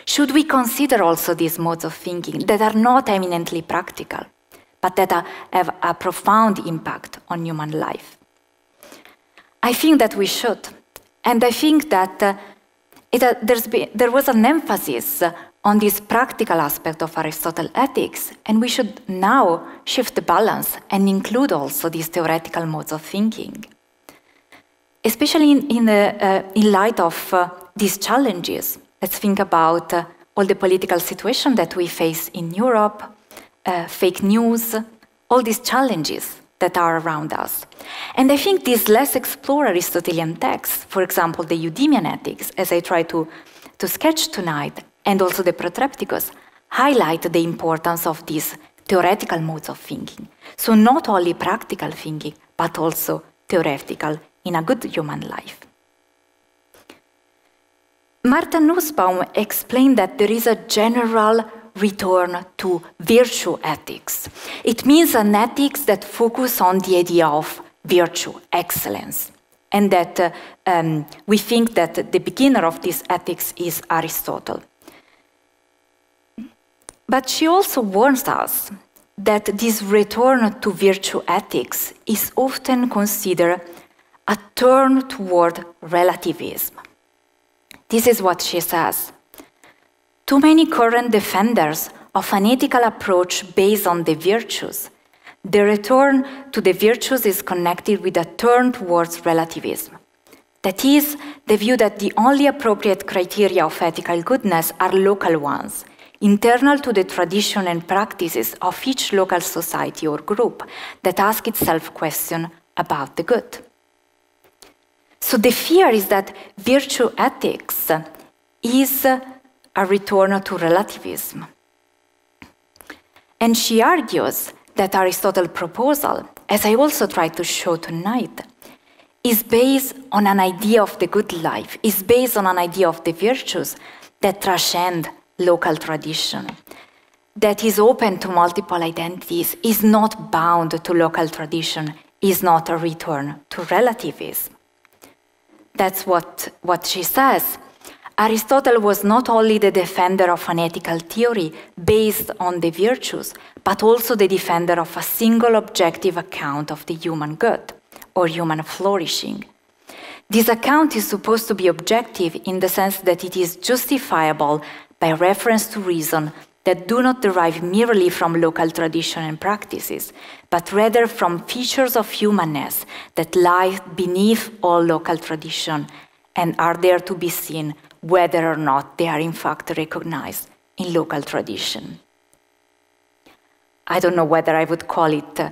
Should we consider also these modes of thinking that are not eminently practical, but that have a profound impact on human life? I think that we should. And I think that there was an emphasis on this practical aspect of Aristotle ethics, and we should now shift the balance and include also these theoretical modes of thinking. Especially in light of these challenges. Let's think about all the political situation that we face in Europe, fake news, all these challenges that are around us. And I think these less explored Aristotelian texts, for example, the Eudemian ethics, as I try to sketch tonight, and also the Protrepticus, highlight the importance of these theoretical modes of thinking. So not only practical thinking, but also theoretical in a good human life. Martha Nussbaum explained that there is a general return to virtue ethics. It means an ethics that focuses on the idea of virtue, excellence, and that we think that the beginner of this ethics is Aristotle. But she also warns us that this return to virtue ethics is often considered a turn toward relativism. This is what she says. Too many current defenders of an ethical approach based on the virtues, the return to the virtues is connected with a turn towards relativism. That is, the view that the only appropriate criteria of ethical goodness are local ones, internal to the tradition and practices of each local society or group that ask itself questions about the good. So the fear is that virtue ethics is a return to relativism. And she argues that Aristotle's proposal, as I also tried to show tonight, is based on an idea of the good life, is based on an idea of the virtues that transcend local tradition, that is open to multiple identities, is not bound to local tradition, is not a return to relativism. That's what she says. Aristotle was not only the defender of an ethical theory based on the virtues, but also the defender of a single objective account of the human good or human flourishing. This account is supposed to be objective in the sense that it is justifiable by reference to reason that do not derive merely from local tradition and practices, but rather from features of humanness that lie beneath all local tradition and are there to be seen whether or not they are in fact recognized in local tradition. I don't know whether I would call it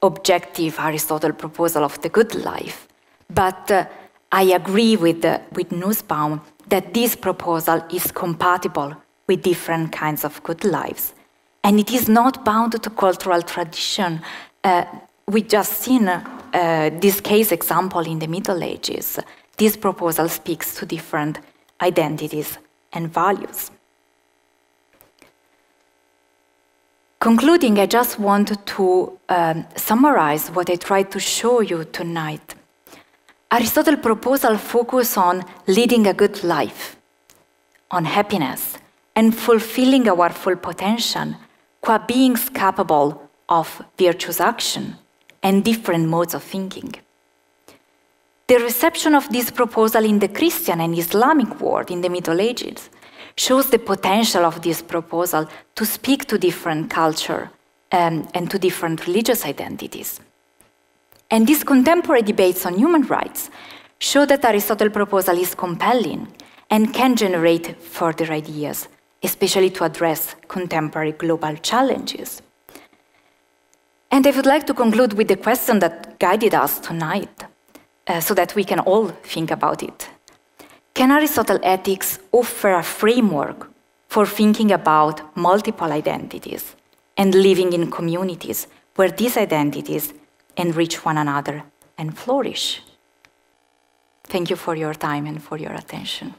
objective Aristotle proposal of the good life, but I agree with Nussbaum that this proposal is compatible with different kinds of good lives. And it is not bound to cultural tradition. We just seen this case example in the Middle Ages. This proposal speaks to different identities and values. Concluding, I just want to summarize what I tried to show you tonight. Aristotle's proposal focuses on leading a good life, on happiness, and fulfilling our full potential, qua beings capable of virtuous action and different modes of thinking. The reception of this proposal in the Christian and Islamic world in the Middle Ages shows the potential of this proposal to speak to different culture and to different religious identities. And these contemporary debates on human rights show that Aristotle's proposal is compelling and can generate further ideas, especially to address contemporary global challenges. And I would like to conclude with the question that guided us tonight, so that we can all think about it. Can Aristotle's ethics offer a framework for thinking about multiple identities and living in communities where these identities enrich one another and flourish? Thank you for your time and for your attention.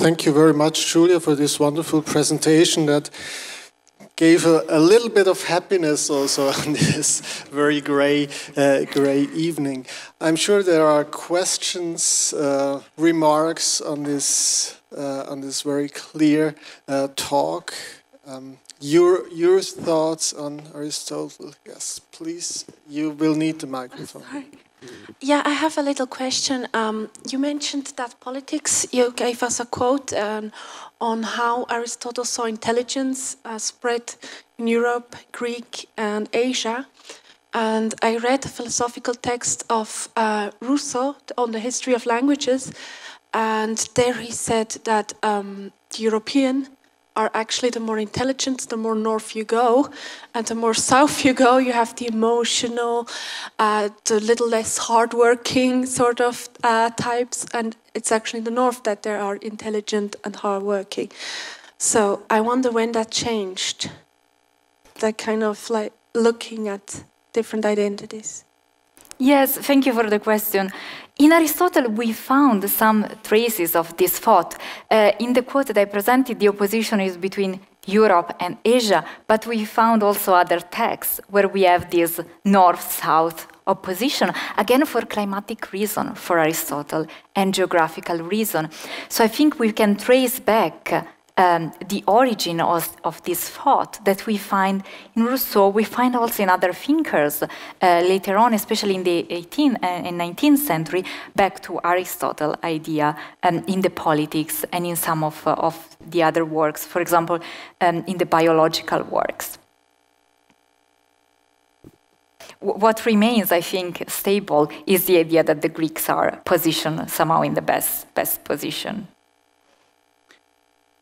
Thank you very much, Giulia, for this wonderful presentation that gave a little bit of happiness also on this very gray evening. I'm sure there are questions, remarks on this very clear talk. Your thoughts on Aristotle? Yes, please. You will need the microphone. Sorry. Yeah, I have a little question. You mentioned that politics, you gave us a quote on how Aristotle saw intelligence spread in Europe, Greek, and Asia. And I read a philosophical text of Rousseau on the history of languages. And there he said that the European are actually the more intelligent, the more north you go, and the more south you go, you have the emotional, the little less hardworking sort of types, and it's actually in the north that there are intelligent and hardworking. So I wonder when that changed, that kind of like looking at different identities. Yes, thank you for the question. In Aristotle, we found some traces of this thought. In the quote that I presented, the opposition is between Europe and Asia, but we found also other texts where we have this north-south opposition, again for climatic reason for Aristotle and geographical reason. So I think we can trace back the origin of this thought that we find in Rousseau, we find also in other thinkers later on, especially in the 18th and 19th century, back to Aristotle's idea in the Politics and in some of the other works, for example, in the biological works. What remains, I think, stable is the idea that the Greeks are positioned somehow in the best position.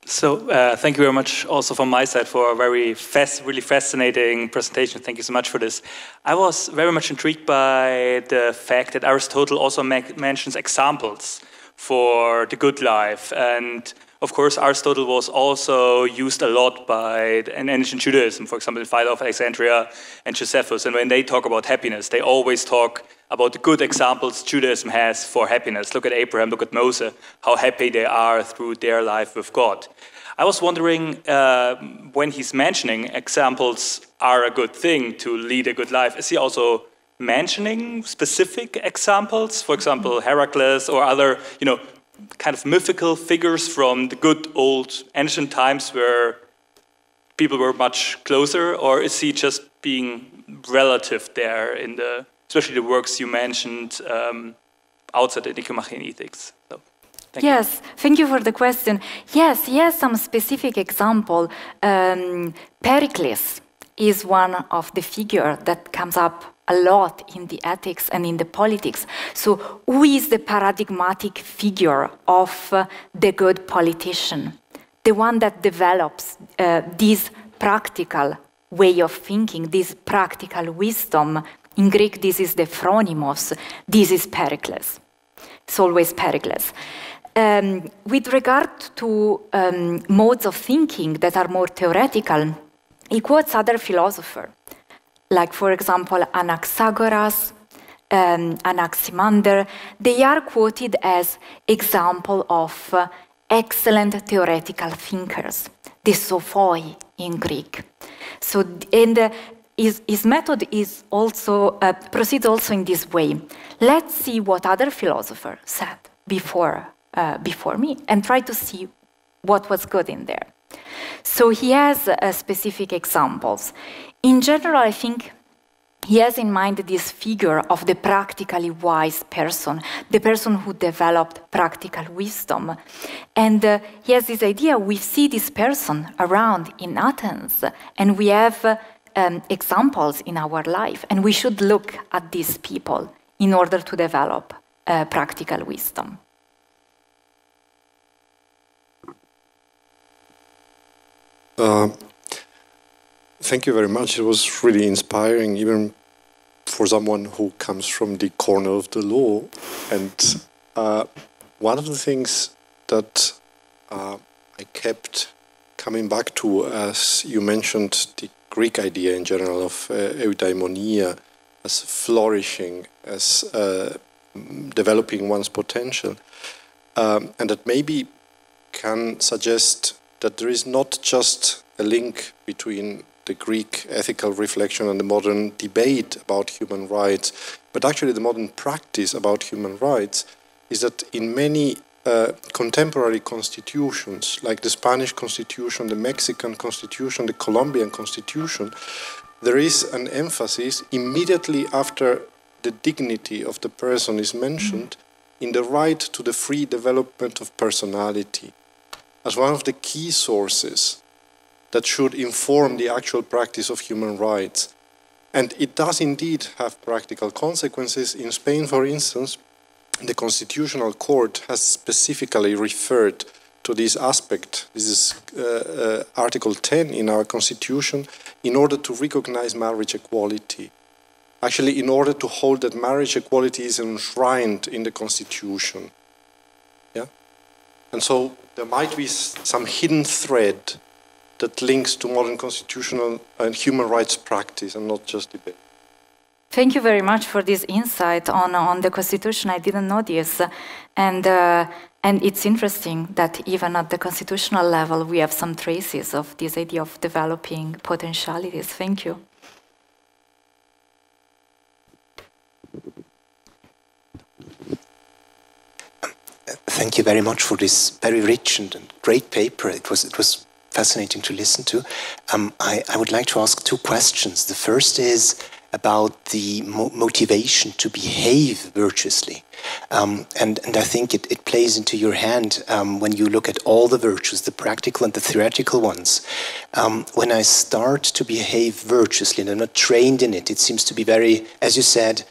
So thank you very much also from my side for a really fascinating presentation. Thank you so much for this. I was very much intrigued by the fact that Aristotle also mentions examples for the good life. And of course, Aristotle was also used a lot by in ancient Judaism, for example, Philo of Alexandria and Josephus. And when they talk about happiness, they always talk about the good examples Judaism has for happiness. Look at Abraham, look at Moses, how happy they are through their life with God. I was wondering, when he's mentioning examples are a good thing to lead a good life, is he also mentioning specific examples? For example, Heracles or other, kind of mythical figures from the good old ancient times where people were much closer, or is he just being relative there in the, especially the works you mentioned outside the Nicomachean Ethics? So, thank you for the question. Yes, he has some specific example. Pericles is one of the figures that comes up a lot in the ethics and in the politics. So who is the paradigmatic figure of the good politician? The one that develops this practical way of thinking, this practical wisdom. In Greek, this is the phronimos. This is Pericles. It's always Pericles. With regard to modes of thinking that are more theoretical, he quotes other philosophers, like, for example, Anaxagoras, Anaximander. They are quoted as example of excellent theoretical thinkers, the sophoi in Greek. So, and his method is also proceeds also in this way. Let's see what other philosophers said before me, and try to see what was good in there. So he has specific examples. In general, I think he has in mind this figure of the practically wise person, the person who developed practical wisdom. And he has this idea, we see this person around in Athens, and we have examples in our life, and we should look at these people in order to develop practical wisdom. Thank you very much. It was really inspiring, even for someone who comes from the corner of the law. And one of the things that I kept coming back to, as you mentioned, the Greek idea in general of eudaimonia as flourishing, as developing one's potential, and that maybe can suggest that there is not just a link between the Greek ethical reflection and the modern debate about human rights, but actually the modern practice about human rights is that in many contemporary constitutions, like the Spanish Constitution, the Mexican Constitution, the Colombian Constitution, there is an emphasis immediately after the dignity of the person is mentioned in the right to the free development of personality as one of the key sources that should inform the actual practice of human rights. And it does indeed have practical consequences. In Spain, for instance, the Constitutional Court has specifically referred to this aspect. This is Article 10 in our Constitution, in order to recognize marriage equality. Actually, in order to hold that marriage equality is enshrined in the Constitution. Yeah? And so there might be some hidden thread that links to modern constitutional and human rights practice and not just debate. Thank you very much for this insight on the Constitution. I didn't know this. And it's interesting that even at the constitutional level, we have some traces of this idea of developing potentialities. Thank you. Thank you very much for this very rich and great paper. It was fascinating to listen to. I would like to ask two questions. The first is about the motivation to behave virtuously. And I think it plays into your hand when you look at all the virtues, the practical and the theoretical ones. When I start to behave virtuously and I'm not trained in it, it seems to be very, as you said,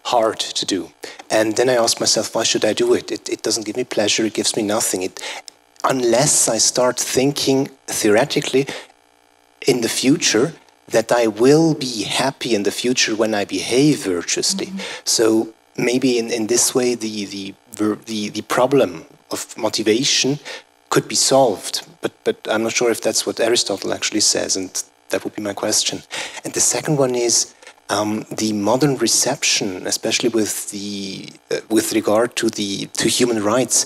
hard to do. And then I ask myself, why should I do it? It doesn't give me pleasure, it gives me nothing. Unless I start thinking theoretically in the future that I will be happy in the future when I behave virtuously. Mm-hmm. So maybe in this way the problem of motivation could be solved, but I'm not sure if that's what Aristotle actually says, and that would be my question. And the second one is the modern reception, especially with regard to human rights.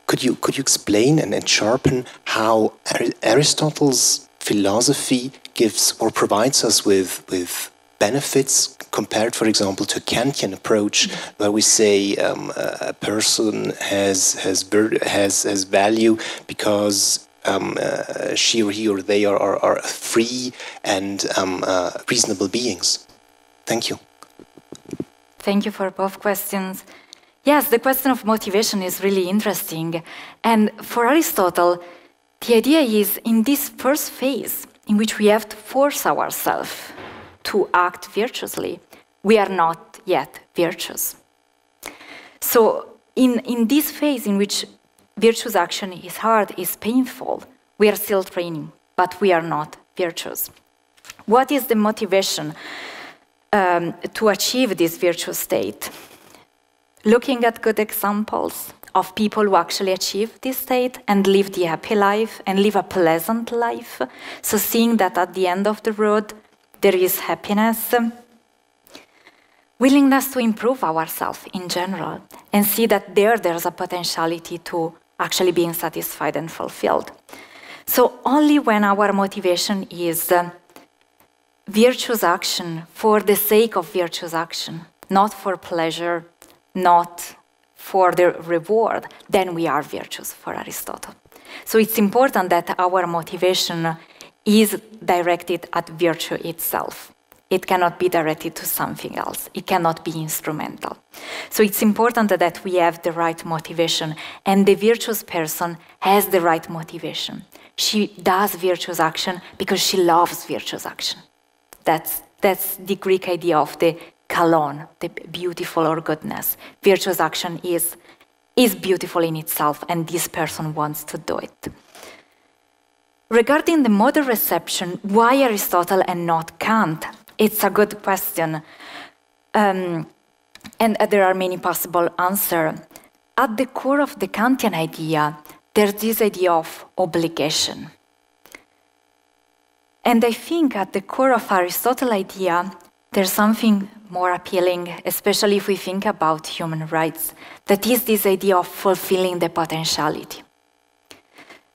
Could you explain and sharpen how Aristotle's philosophy gives or provides us with benefits compared, for example, to a Kantian approach, where we say a person has value because she or he or they are free and reasonable beings? Thank you. Thank you for both questions. Yes, the question of motivation is really interesting. And for Aristotle, the idea is in this first phase, in which we have to force ourselves to act virtuously, we are not yet virtuous. So in this phase in which virtuous action is hard, is painful, we are still training, but we are not virtuous. What is the motivation to achieve this virtuous state? Looking at good examples of people who actually achieve this state and live the happy life and live a pleasant life. So seeing that at the end of the road there is happiness, willingness to improve ourselves in general, and see that there's a potentiality to actually being satisfied and fulfilled. So only when our motivation is virtuous action for the sake of virtuous action, not for pleasure, not for the reward, then we are virtuous for Aristotle. So it's important that our motivation is directed at virtue itself. It cannot be directed to something else. It cannot be instrumental. So it's important that we have the right motivation, and the virtuous person has the right motivation. She does virtuous action because she loves virtuous action. That's the Greek idea of the kalon, the beautiful or goodness. Virtuous action is beautiful in itself, and this person wants to do it. Regarding the model reception, why Aristotle and not Kant? It's a good question. And there are many possible answers. At the core of the Kantian idea, there's this idea of obligation. And I think at the core of Aristotle's idea, there's something more appealing, especially if we think about human rights, that is this idea of fulfilling the potentiality.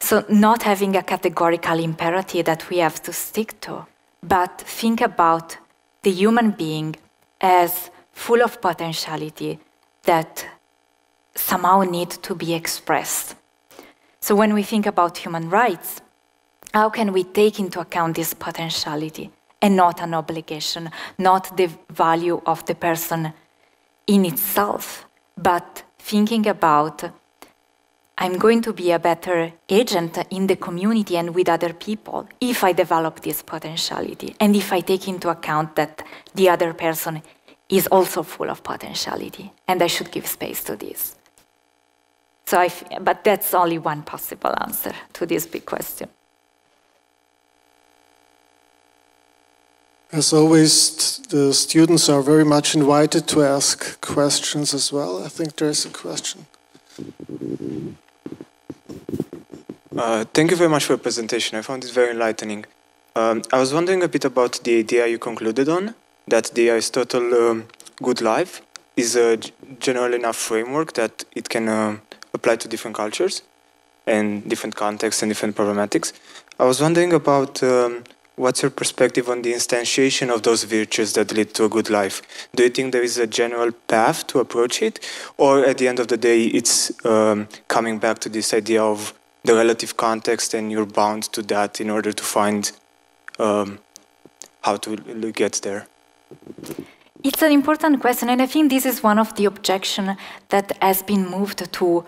So not having a categorical imperative that we have to stick to, but think about the human being as full of potentiality that somehow need to be expressed. So when we think about human rights, how can we take into account this potentiality and not an obligation, not the value of the person in itself, but thinking about, I'm going to be a better agent in the community and with other people if I develop this potentiality and if I take into account that the other person is also full of potentiality and I should give space to this. So but that's only one possible answer to this big question. As always, the students are very much invited to ask questions as well. I think there is a question. Thank you very much for your presentation. I found it very enlightening. I was wondering a bit about the idea you concluded on, that the Aristotle good life is a general enough framework that it can apply to different cultures and different contexts and different problematics. I was wondering about what's your perspective on the instantiation of those virtues that lead to a good life? Do you think there is a general path to approach it? Or at the end of the day, it's coming back to this idea of the relative context and you're bound to that in order to find how to get there? It's an important question, and I think this is one of the objections that has been moved to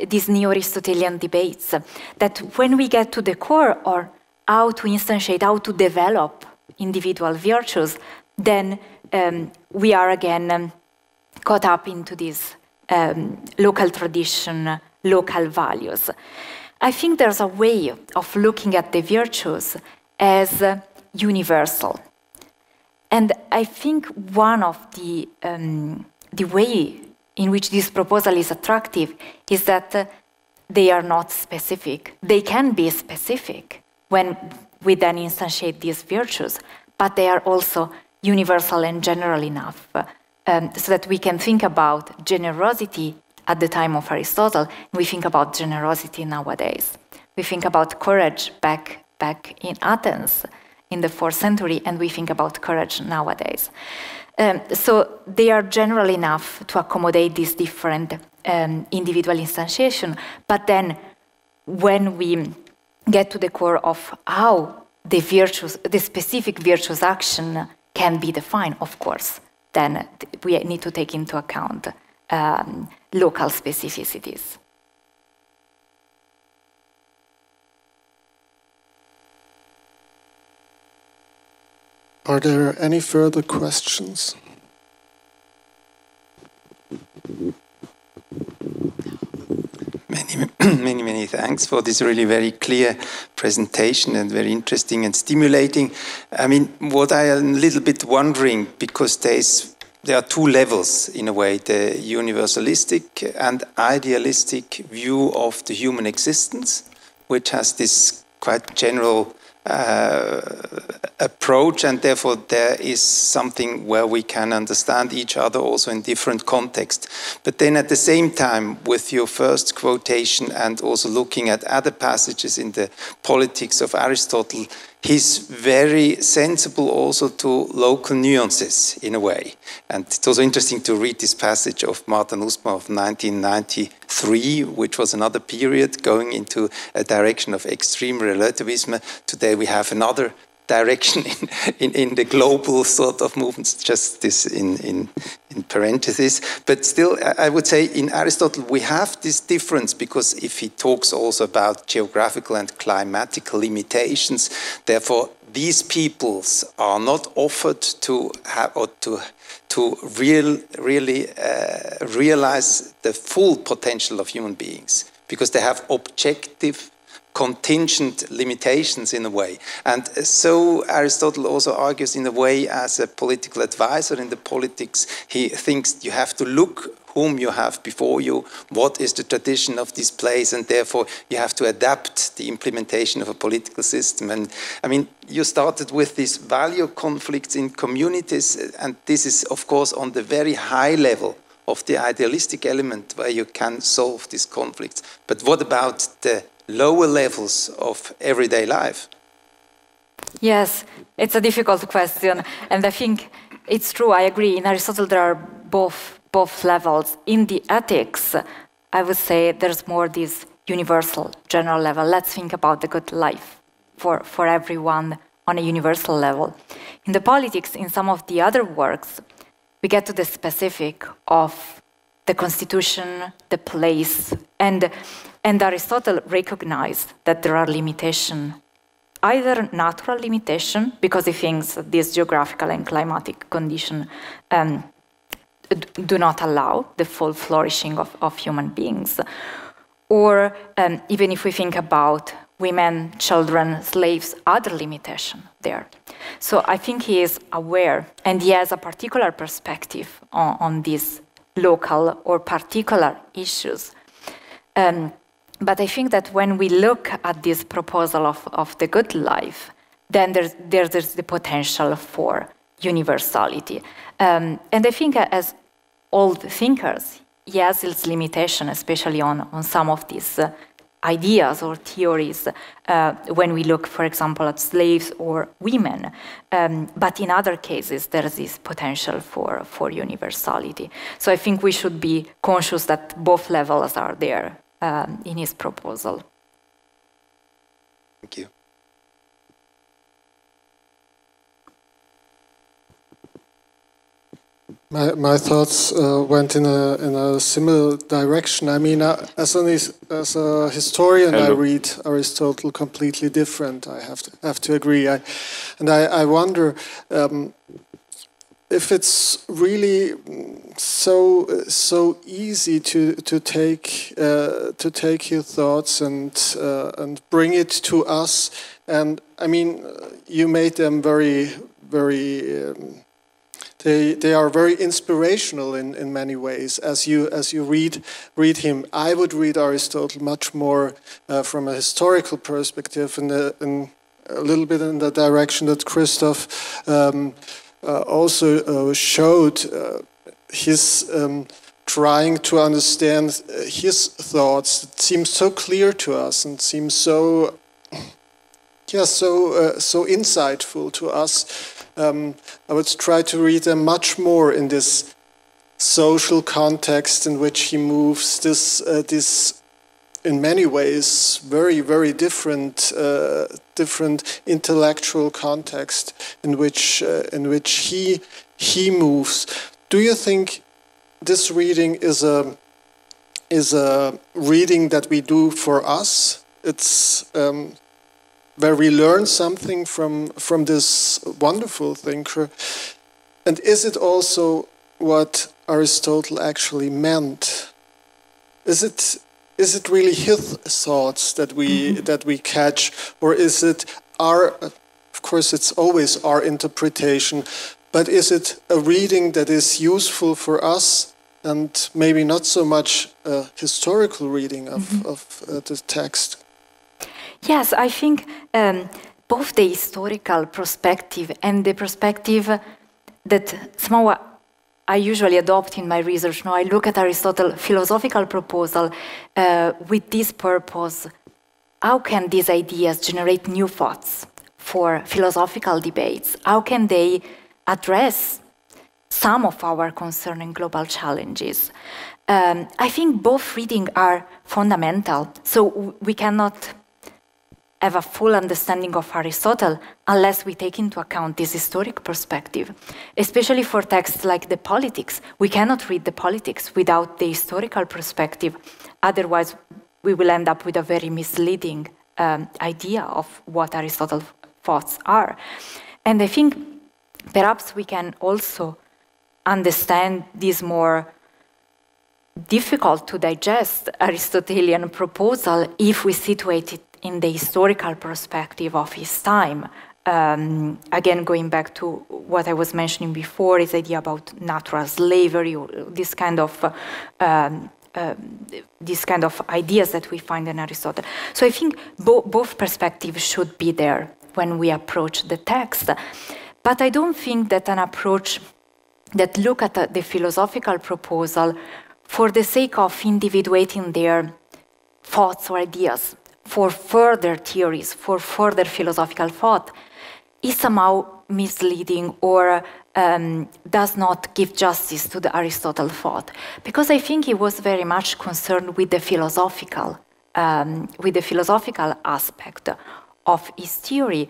these neo-Aristotelian debates, that when we get to the core, or how to instantiate, how to develop individual virtues, then we are again caught up into this local tradition, local values. I think there's a way of looking at the virtues as universal. And I think one of the way in which this proposal is attractive is that they are not specific. They can be specific when we then instantiate these virtues, but they are also universal and general enough so that we can think about generosity at the time of Aristotle, and we think about generosity nowadays. We think about courage back in Athens in the 4th century, and we think about courage nowadays. So they are general enough to accommodate these different individual instantiation, but then when we get to the core of how the specific virtuous action can be defined, of course, then we need to take into account local specificities. Are there any further questions? Many thanks for this really very clear presentation and very interesting and stimulating. I mean, what I am a little bit wondering, because there are two levels in a way, the universalistic and idealistic view of the human existence, which has this quite general approach, and therefore there is something where we can understand each other also in different contexts. But then at the same time, with your first quotation and also looking at other passages in the Politics of Aristotle, he's very sensible also to local nuances in a way. And it's also interesting to read this passage of Martha Nussbaum of 1993, which was another period going into a direction of extreme relativism. Today we have another direction in the global sort of movements, just this in parentheses. But still, I would say in Aristotle we have this difference, because if he talks also about geographical and climatical limitations, therefore these peoples are not offered to have or to really realize the full potential of human beings, because they have objective contingent limitations in a way. And so Aristotle also argues in a way as a political advisor in the politics. He thinks you have to look whom you have before you, what is the tradition of this place, and therefore you have to adapt the implementation of a political system. And I mean, you started with these value conflicts in communities, and this is of course on the very high level of the idealistic element where you can solve these conflicts. But what about the lower levels of everyday life? Yes, it's a difficult question, and I think it's true, I agree. In Aristotle there are both levels. In the ethics, I would say there's more this universal, general level. Let's think about the good life for everyone on a universal level. In the politics, in some of the other works, we get to the specific of the constitution, the place, and Aristotle recognized that there are limitations, either natural limitation, because he thinks that this geographical and climatic condition do not allow the full flourishing of human beings, or even if we think about women, children, slaves, other limitation there. So I think he is aware, and he has a particular perspective on these local or particular issues. But I think that when we look at this proposal of the good life, then there's the potential for universality. And I think as old thinkers, he has its limitation, especially on some of these ideas or theories when we look, for example, at slaves or women. But in other cases, there is this potential for universality. So I think we should be conscious that both levels are there in his proposal. Thank you. My thoughts went in a similar direction. I mean, as a historian, I read Aristotle completely different. I have to agree. I wonder if it's really so easy to take your thoughts and bring it to us. And I mean, you made them very. They are very inspirational in many ways. As you read him, I would read Aristotle much more from a historical perspective, and a little bit in the direction that Christoph also showed. His trying to understand his thoughts. It seems so clear to us and seems so Yeah, so insightful to us. I would try to read them much more in this social context in which he moves. This in many ways very, very different intellectual context in which he moves. Do you think this reading is a reading that we do for us? It's where we learn something from this wonderful thinker. And is it also what Aristotle actually meant? Is it really his thoughts that we catch, or is it our? Of course, it's always our interpretation, but is it a reading that is useful for us, and maybe not so much a historical reading of the text? Yes, I think both the historical perspective and the perspective that somehow I usually adopt in my research. Now I look at Aristotle's philosophical proposal with this purpose. How can these ideas generate new thoughts for philosophical debates? How can they address some of our concerning global challenges? I think both readings are fundamental, so we cannot have a full understanding of Aristotle unless we take into account this historic perspective, especially for texts like the Politics. We cannot read the Politics without the historical perspective, otherwise we will end up with a very misleading idea of what Aristotle's thoughts are. And I think perhaps we can also understand this more difficult to digest Aristotelian proposal if we situate it in the historical perspective of his time. Again, going back to what I was mentioning before, his idea about natural slavery, or this kind of ideas that we find in Aristotle. So I think both perspectives should be there when we approach the text. But I don't think that an approach that look at the philosophical proposal for the sake of individuating their thoughts or ideas for further theories, for further philosophical thought, is somehow misleading or does not give justice to the Aristotle thought. Because I think he was very much concerned with the philosophical aspect of his theory,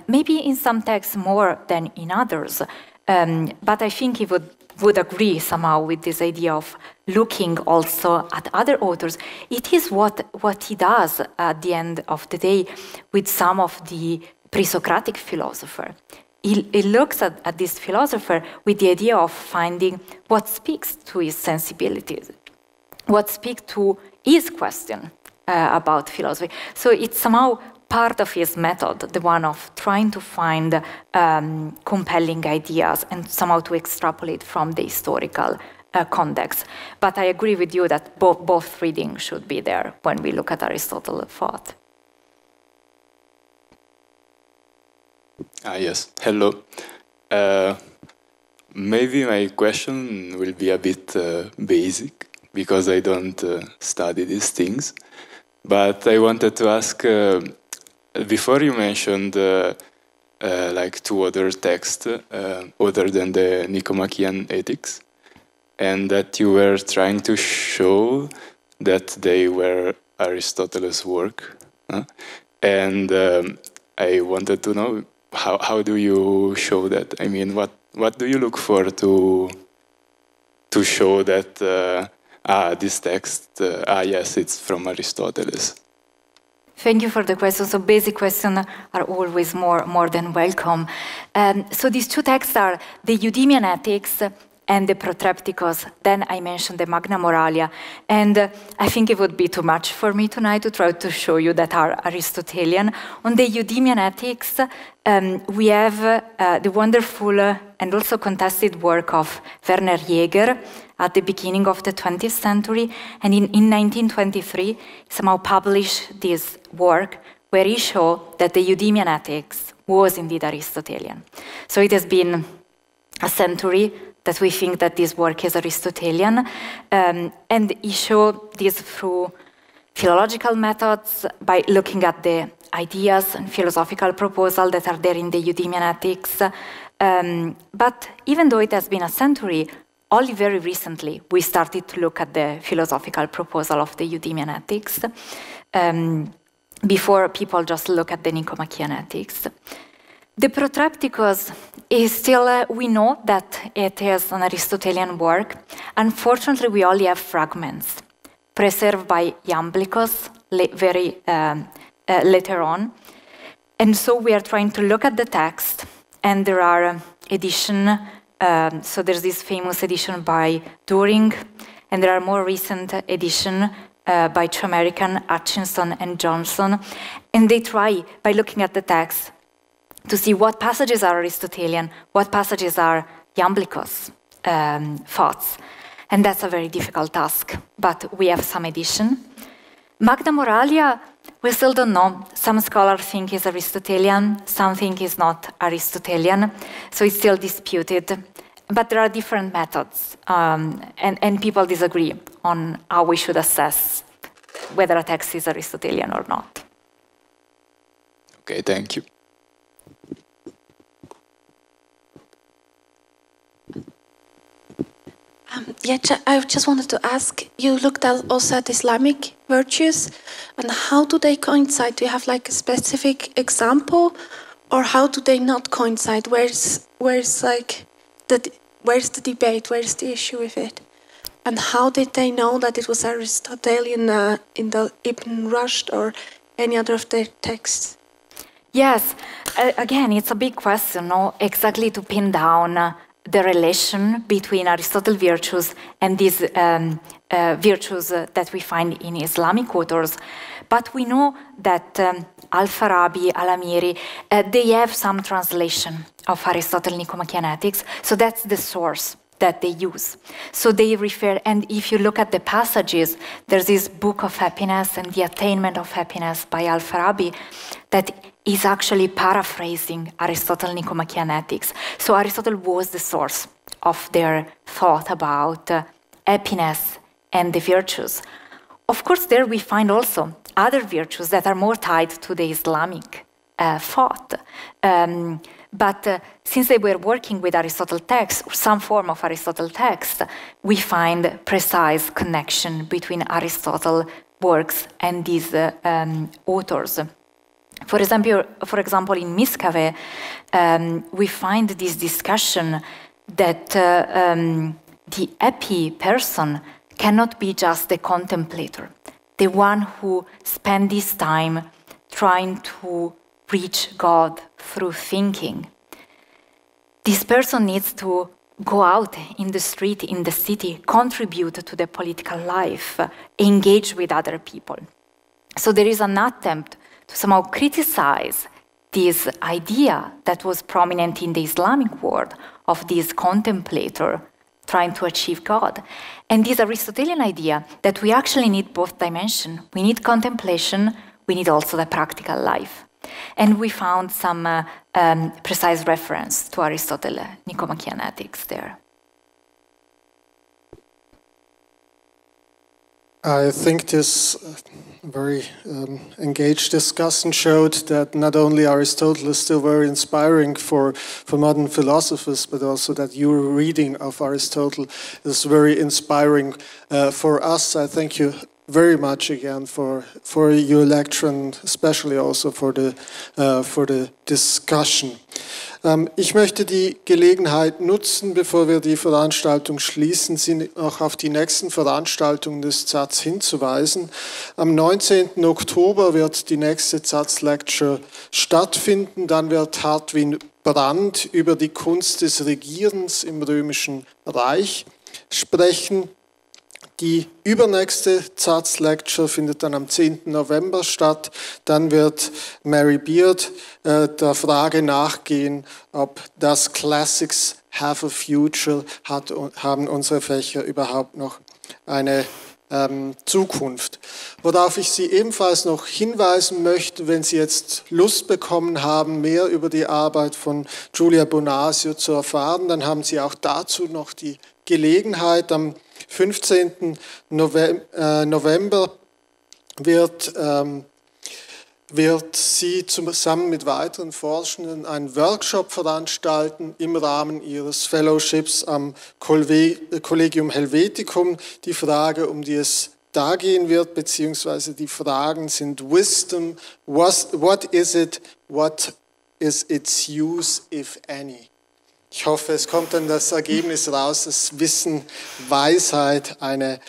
maybe in some texts more than in others. But I think he would agree somehow with this idea of looking also at other authors. It is what he does at the end of the day with some of the pre-Socratic philosophers. He looks at this philosopher with the idea of finding what speaks to his sensibilities, what speaks to his question about philosophy. So it's somehow part of his method, the one of trying to find compelling ideas and somehow to extrapolate from the historical context. But I agree with you that both readings should be there when we look at Aristotle's thought. Yes, hello. Maybe my question will be a bit basic, because I don't study these things. But I wanted to ask, before you mentioned like two other texts other than the Nicomachean Ethics, and that you were trying to show that they were Aristotle's work. And I wanted to know, how do you show that? I mean, what do you look for to show that this text, yes, it's from Aristotle? Thank you for the question. So basic questions are always more than welcome. So these two texts are the Eudemian Ethics and the Protrepticos. Then I mentioned the Magna Moralia. And I think it would be too much for me tonight to try to show you that are Aristotelian. On the Eudemian Ethics, we have the wonderful and also contested work of Werner Jaeger at the beginning of the 20th century. And in 1923, he somehow published this work where he showed that the Eudemian Ethics was indeed Aristotelian. So it has been a century that we think that this work is Aristotelian, and he showed this through philological methods by looking at the ideas and philosophical proposals that are there in the Eudemian ethics. But even though it has been a century, only very recently we started to look at the philosophical proposal of the Eudemian ethics. Before people just look at the Nicomachean ethics. The Protrepticus is still, we know that it is an Aristotelian work. Unfortunately, we only have fragments preserved by Iamblikos later on. And so we are trying to look at the text, and there are editions. So there's this famous edition by Durham, and there are more recent editions by two Americans, Hutchinson and Johnson, and they try, by looking at the text, to see what passages are Aristotelian, what passages are Iamblikos thoughts, and that's a very difficult task, but we have some edition. Magna Moralia, we still don't know. Some scholars think it's Aristotelian, some think it's not Aristotelian, so it's still disputed. But there are different methods, and people disagree on how we should assess whether a text is Aristotelian or not. Okay, thank you. I just wanted to ask, you looked also at Islamic virtues, and how do they coincide? Do you have like a specific example, or how do they not coincide? Where's the debate? Where's the issue with it? And how did they know that it was Aristotelian in the Ibn Rushd or any other of their texts? Yes, again, it's a big question, no? Exactly to pin down the relation between Aristotle virtues and these virtues that we find in Islamic authors. But we know that Al-Farabi, Al-Amiri, they have some translation of Aristotle Nicomachean Ethics, so that's the source that they use. So they refer, and if you look at the passages, there's this Book of Happiness and the Attainment of Happiness by Al-Farabi that is actually paraphrasing Aristotle Nicomachean Ethics. So Aristotle was the source of their thought about happiness and the virtues. Of course, there we find also other virtues that are more tied to the Islamic thought. But since they were working with Aristotle text, or some form of Aristotle text, we find precise connection between Aristotle works and these authors. For example, in Miskave, we find this discussion that the happy person cannot be just the contemplator, the one who spends his time trying to reach God through thinking. This person needs to go out in the street, in the city, contribute to the political life, engage with other people. So there is an attempt to somehow criticize this idea that was prominent in the Islamic world of this contemplator trying to achieve God. And this Aristotelian idea that we actually need both dimensions. We need contemplation, we need also the practical life. And we found some precise reference to Aristotle Nicomachean Ethics there. I think this very engaged discussion showed that not only Aristotle is still very inspiring for modern philosophers, but also that your reading of Aristotle is very inspiring for us. I thank you very much again for your lecture and especially also for the discussion. Ich möchte die Gelegenheit nutzen, bevor wir die Veranstaltung schließen, Sie auch auf die nächsten Veranstaltungen des ZAZH hinzuweisen. Am 19. Oktober wird die nächste ZAZH-Lecture stattfinden. Dann wird Hartwin Brandt über die Kunst des Regierens im Römischen Reich sprechen. Die übernächste ZAZH-Lecture findet dann am 10. November statt. Dann wird Mary Beard der Frage nachgehen, ob das Classics have a future, haben unsere Fächer überhaupt noch eine Zukunft. Worauf ich Sie ebenfalls noch hinweisen möchte, wenn Sie jetzt Lust bekommen haben, mehr über die Arbeit von Giulia Bonasio zu erfahren, dann haben Sie auch dazu noch die Gelegenheit. Am 15. November wird wird sie zusammen mit weiteren Forschenden einen Workshop veranstalten im Rahmen ihres Fellowships am Collegium Helveticum. Die Frage, um die es da gehen wird, beziehungsweise die Fragen sind Wisdom, what is it, what is its use, if any? Ich hoffe, es kommt dann das Ergebnis raus, dass Wissen, Weisheit eine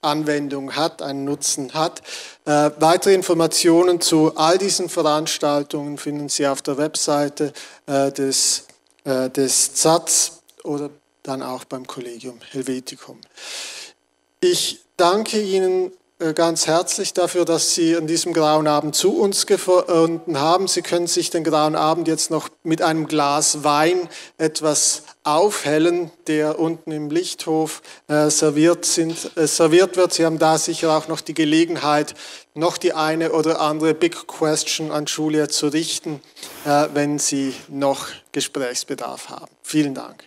Anwendung hat, einen Nutzen hat. Weitere Informationen zu all diesen Veranstaltungen finden Sie auf der Webseite des ZAZH oder dann auch beim Collegium Helveticum. Ich danke Ihnen ganz herzlich dafür, dass Sie an diesem grauen Abend zu uns gefunden haben. Sie können sich den grauen Abend jetzt noch mit einem Glas Wein etwas aufhellen, der unten im Lichthof serviert wird. Sie haben da sicher auch noch die Gelegenheit, noch die eine oder andere Big Question an Giulia zu richten, wenn Sie noch Gesprächsbedarf haben. Vielen Dank.